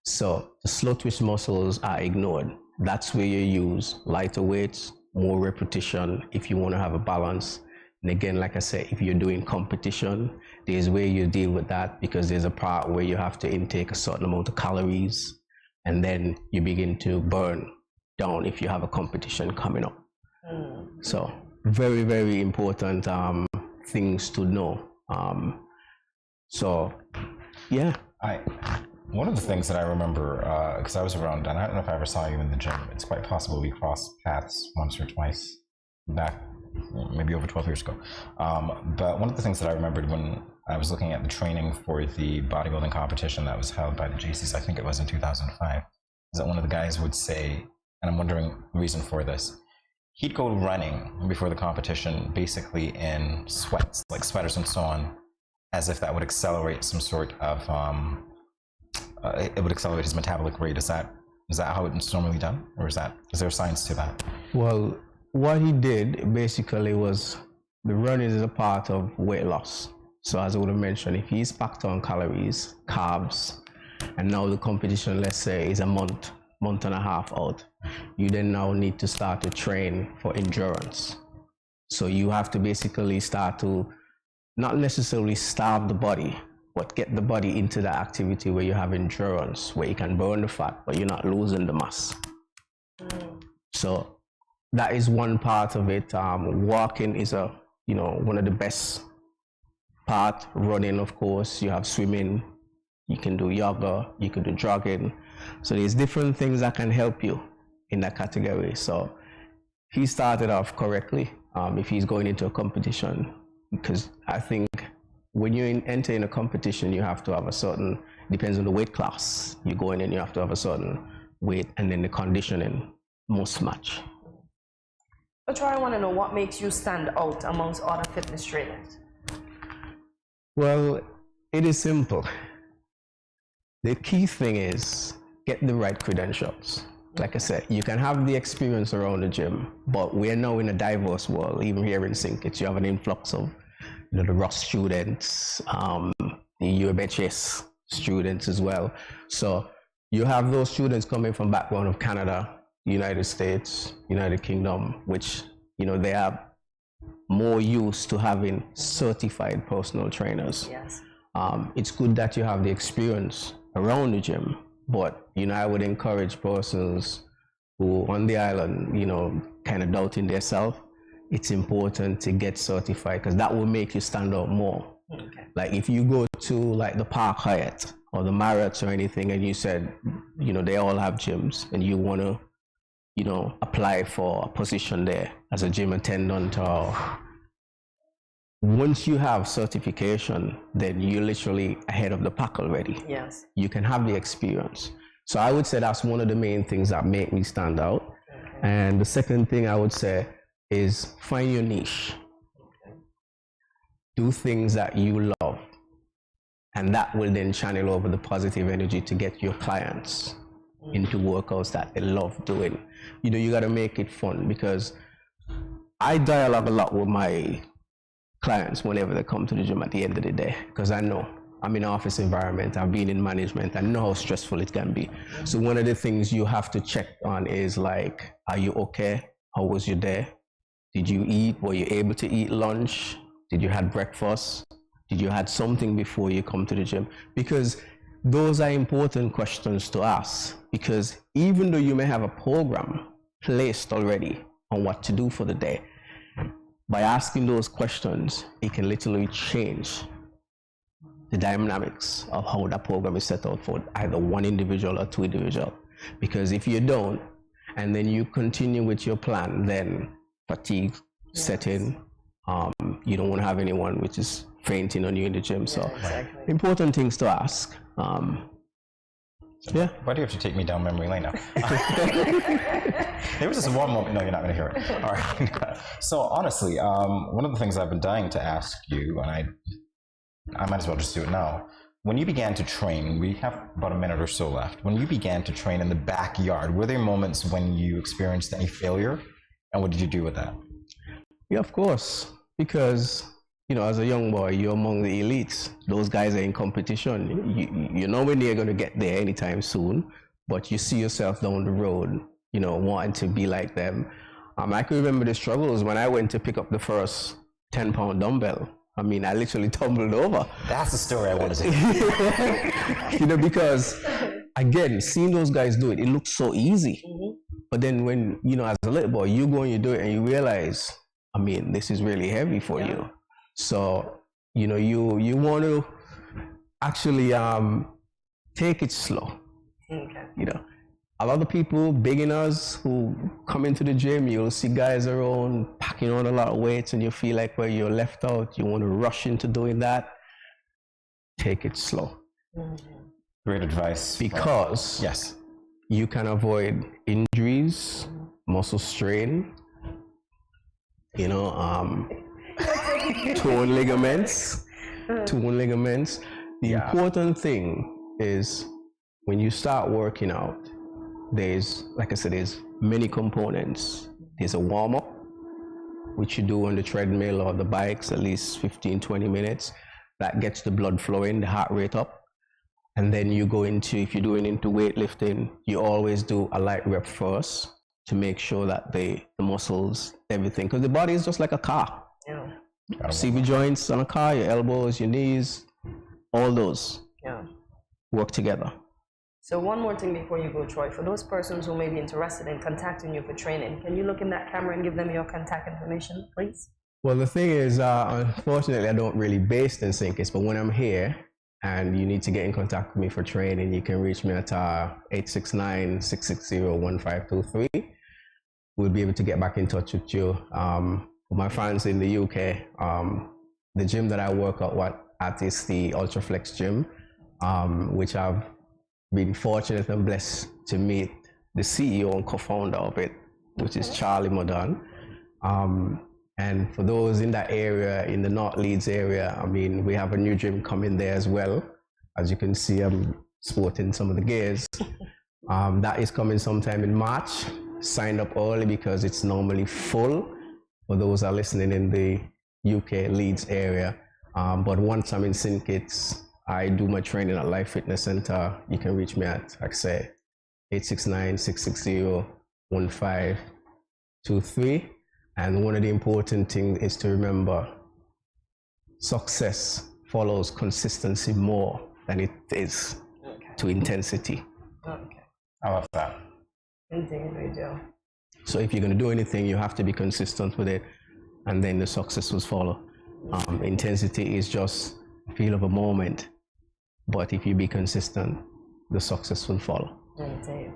So the slow twitch muscles are ignored. That's where you use lighter weights, more repetition if you want to have a balance. And again, like I said, if you're doing competition, there's where you deal with that, because there's a part where you have to intake a certain amount of calories, and then you begin to burn down if you have a competition coming up. So very, very important things to know. So yeah. One of the things that I remember, because I was around, and I don't know if I ever saw you in the gym, it's quite possible we crossed paths once or twice back, maybe over 12 years ago. But one of the things that I remembered when I was looking at the training for the bodybuilding competition that was held by the JCs, I think it was in 2005, is that one of the guys would say, and I'm wondering the reason for this, he'd go running before the competition basically in sweats, like sweaters and so on, as if that would accelerate some sort of, it would accelerate his metabolic rate. Is that how it's normally done? Or is there science to that? Well, what he did basically was, the running is a part of weight loss. So as I would have mentioned, if he's packed on calories, carbs, and now the competition, let's say, is a month and a half out, you then now need to start to train for endurance. So you have to basically start to not necessarily starve the body, but get the body into that activity where you have endurance, where you can burn the fat, but you're not losing the mass. So that is one part of it. Walking is one of the best part. Running, of course, you have swimming, you can do yoga, you can do jogging. So there's different things that can help you in that category. So he started off correctly. If he's going into a competition, because I think when you enter in a competition, you have to have a certain, depends on the weight class you go in, and you have to have a certain weight, and then the conditioning must match. But I want to know what makes you stand out amongst other fitness trainers. Well, it is simple. The key thing is get the right credentials. Like I said, you can have the experience around the gym, but we're now in a diverse world. Even here in St. Kitts, you have an influx of the Ross students, the UMHS students as well. So you have those students coming from background of Canada, United States, United Kingdom, which they are more used to having certified personal trainers. Yes. It's good that you have the experience around the gym, but I would encourage persons who on the island, kind of doubting themselves. It's important to get certified, because that will make you stand out more. Okay. Like if you go to like the Park Hyatt or the Marriott or anything, and you said, they all have gyms, and you want to, apply for a position there as a gym attendant, or once you have certification, then you're literally ahead of the pack already. Yes. You can have the experience. So I would say that's one of the main things that make me stand out. Okay. And the second thing I would say is find your niche. Okay. Do things that you love, and that will then channel over the positive energy to get your clients into workouts that they love doing. You got to make it fun, because I dialogue a lot with my clients whenever they come to the gym at the end of the day, because I know I'm in an office environment, I've been in management, I know how stressful it can be. So one of the things you have to check on is like, are you okay? How was your day? Did you eat? Were you able to eat lunch? Did you have breakfast? Did you had something before you come to the gym? Because those are important questions to ask, because even though you may have a program placed already on what to do for the day, by asking those questions, it can literally change the dynamics of how that program is set out for either one individual or two individuals. Because if you don't, and then you continue with your plan, then fatigue set in. You don't want to have anyone which is fainting on you in the gym. So exactly. Important things to ask. Yeah. Why do you have to take me down memory lane now? There was this one moment. No, you're not going to hear it. All right. So honestly, one of the things I've been dying to ask you, and I might as well just do it now. When you began to train, we have about a minute or so left. When you began to train in the backyard, were there moments when you experienced any failure, and what did you do with that? Yeah, of course. Because as a young boy, you're among the elites. Those guys are in competition. You know when they're going to get there anytime soon, but you see yourself down the road, wanting to be like them. I can remember the struggles when I went to pick up the first 10-pound dumbbell. I literally tumbled over. That's the story I want to hear. Because again, seeing those guys do it, it looks so easy. Mm-hmm. But then when, as a little boy, you go and you do it and you realize, this is really heavy for you. So, you want to actually take it slow. Okay. A lot of people, beginners who come into the gym, you'll see guys around packing on a lot of weights, and you feel like you're left out. You want to rush into doing that. Take it slow. Mm-hmm. Great advice. Because yes, you can avoid injuries, muscle strain, torn ligaments, torn ligaments. The important thing is when you start working out, there's, like I said, there's many components. There's a warm-up, which you do on the treadmill or the bikes, at least 15-20 minutes. That gets the blood flowing, the heart rate up. And then you go into, if you're doing into weightlifting, you always do a light rep first to make sure that the muscles, everything, because the body is just like a car. Yeah. CV joints on a car, your elbows, your knees, all those work together. So one more thing before you go, Troy. For those persons who may be interested in contacting you for training, can you look in that camera and give them your contact information, please? Well, the thing is, unfortunately, I don't really base in St. Kitts, but when I'm here and you need to get in contact with me for training, you can reach me at 869-660-1523. We'll be able to get back in touch with you. For my fans in the UK, the gym that I work at is the Ultraflex gym, which I've been fortunate and blessed to meet the CEO and co-founder of it, which is Charlie Modan. And for those in that area, in the North Leeds area, I mean, we have a new gym coming there as well. As you can see, I'm sporting some of the gears. That is coming sometime in March. Sign up early because it's normally full for those that are listening in the UK Leeds area. But once I'm in St. Kitts, I do my training at Life Fitness Center. You can reach me at, like I say, 869-660-1523. And one of the important things is to remember, success follows consistency more than it is to intensity. Okay. I love that. Indeed, we do. So if you're going to do anything, you have to be consistent with it, and then the success will follow. Intensity is just a feel of a moment, but if you be consistent, the success will follow. Indeed.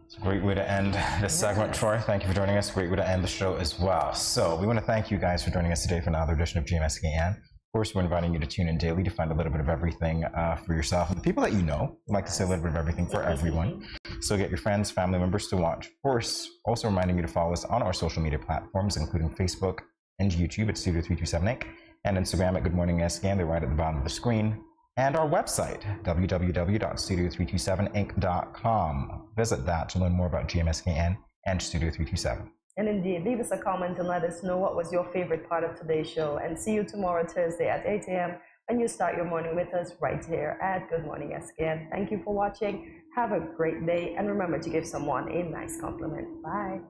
It's a great way to end this segment, Troy. Thank you for joining us. Great way to end the show as well. So we want to thank you guys for joining us today for another edition of GMSKN. Of course, we're inviting you to tune in daily to find a little bit of everything for yourself and the people that you know. We like to say a little bit of everything for everyone. So get your friends, family members to watch. Of course, also reminding you to follow us on our social media platforms, including Facebook and YouTube at Studio 327 Inc. and Instagram at Good Morning SKN. They're right at the bottom of the screen. And our website, www.studio327inc.com. Visit that to learn more about GMSKN and Studio 327. And indeed, leave us a comment and let us know what was your favorite part of today's show. And see you tomorrow, Thursday at 8 a.m. when you start your morning with us right here at Good Morning SKN. Thank you for watching. Have a great day. And remember to give someone a nice compliment. Bye.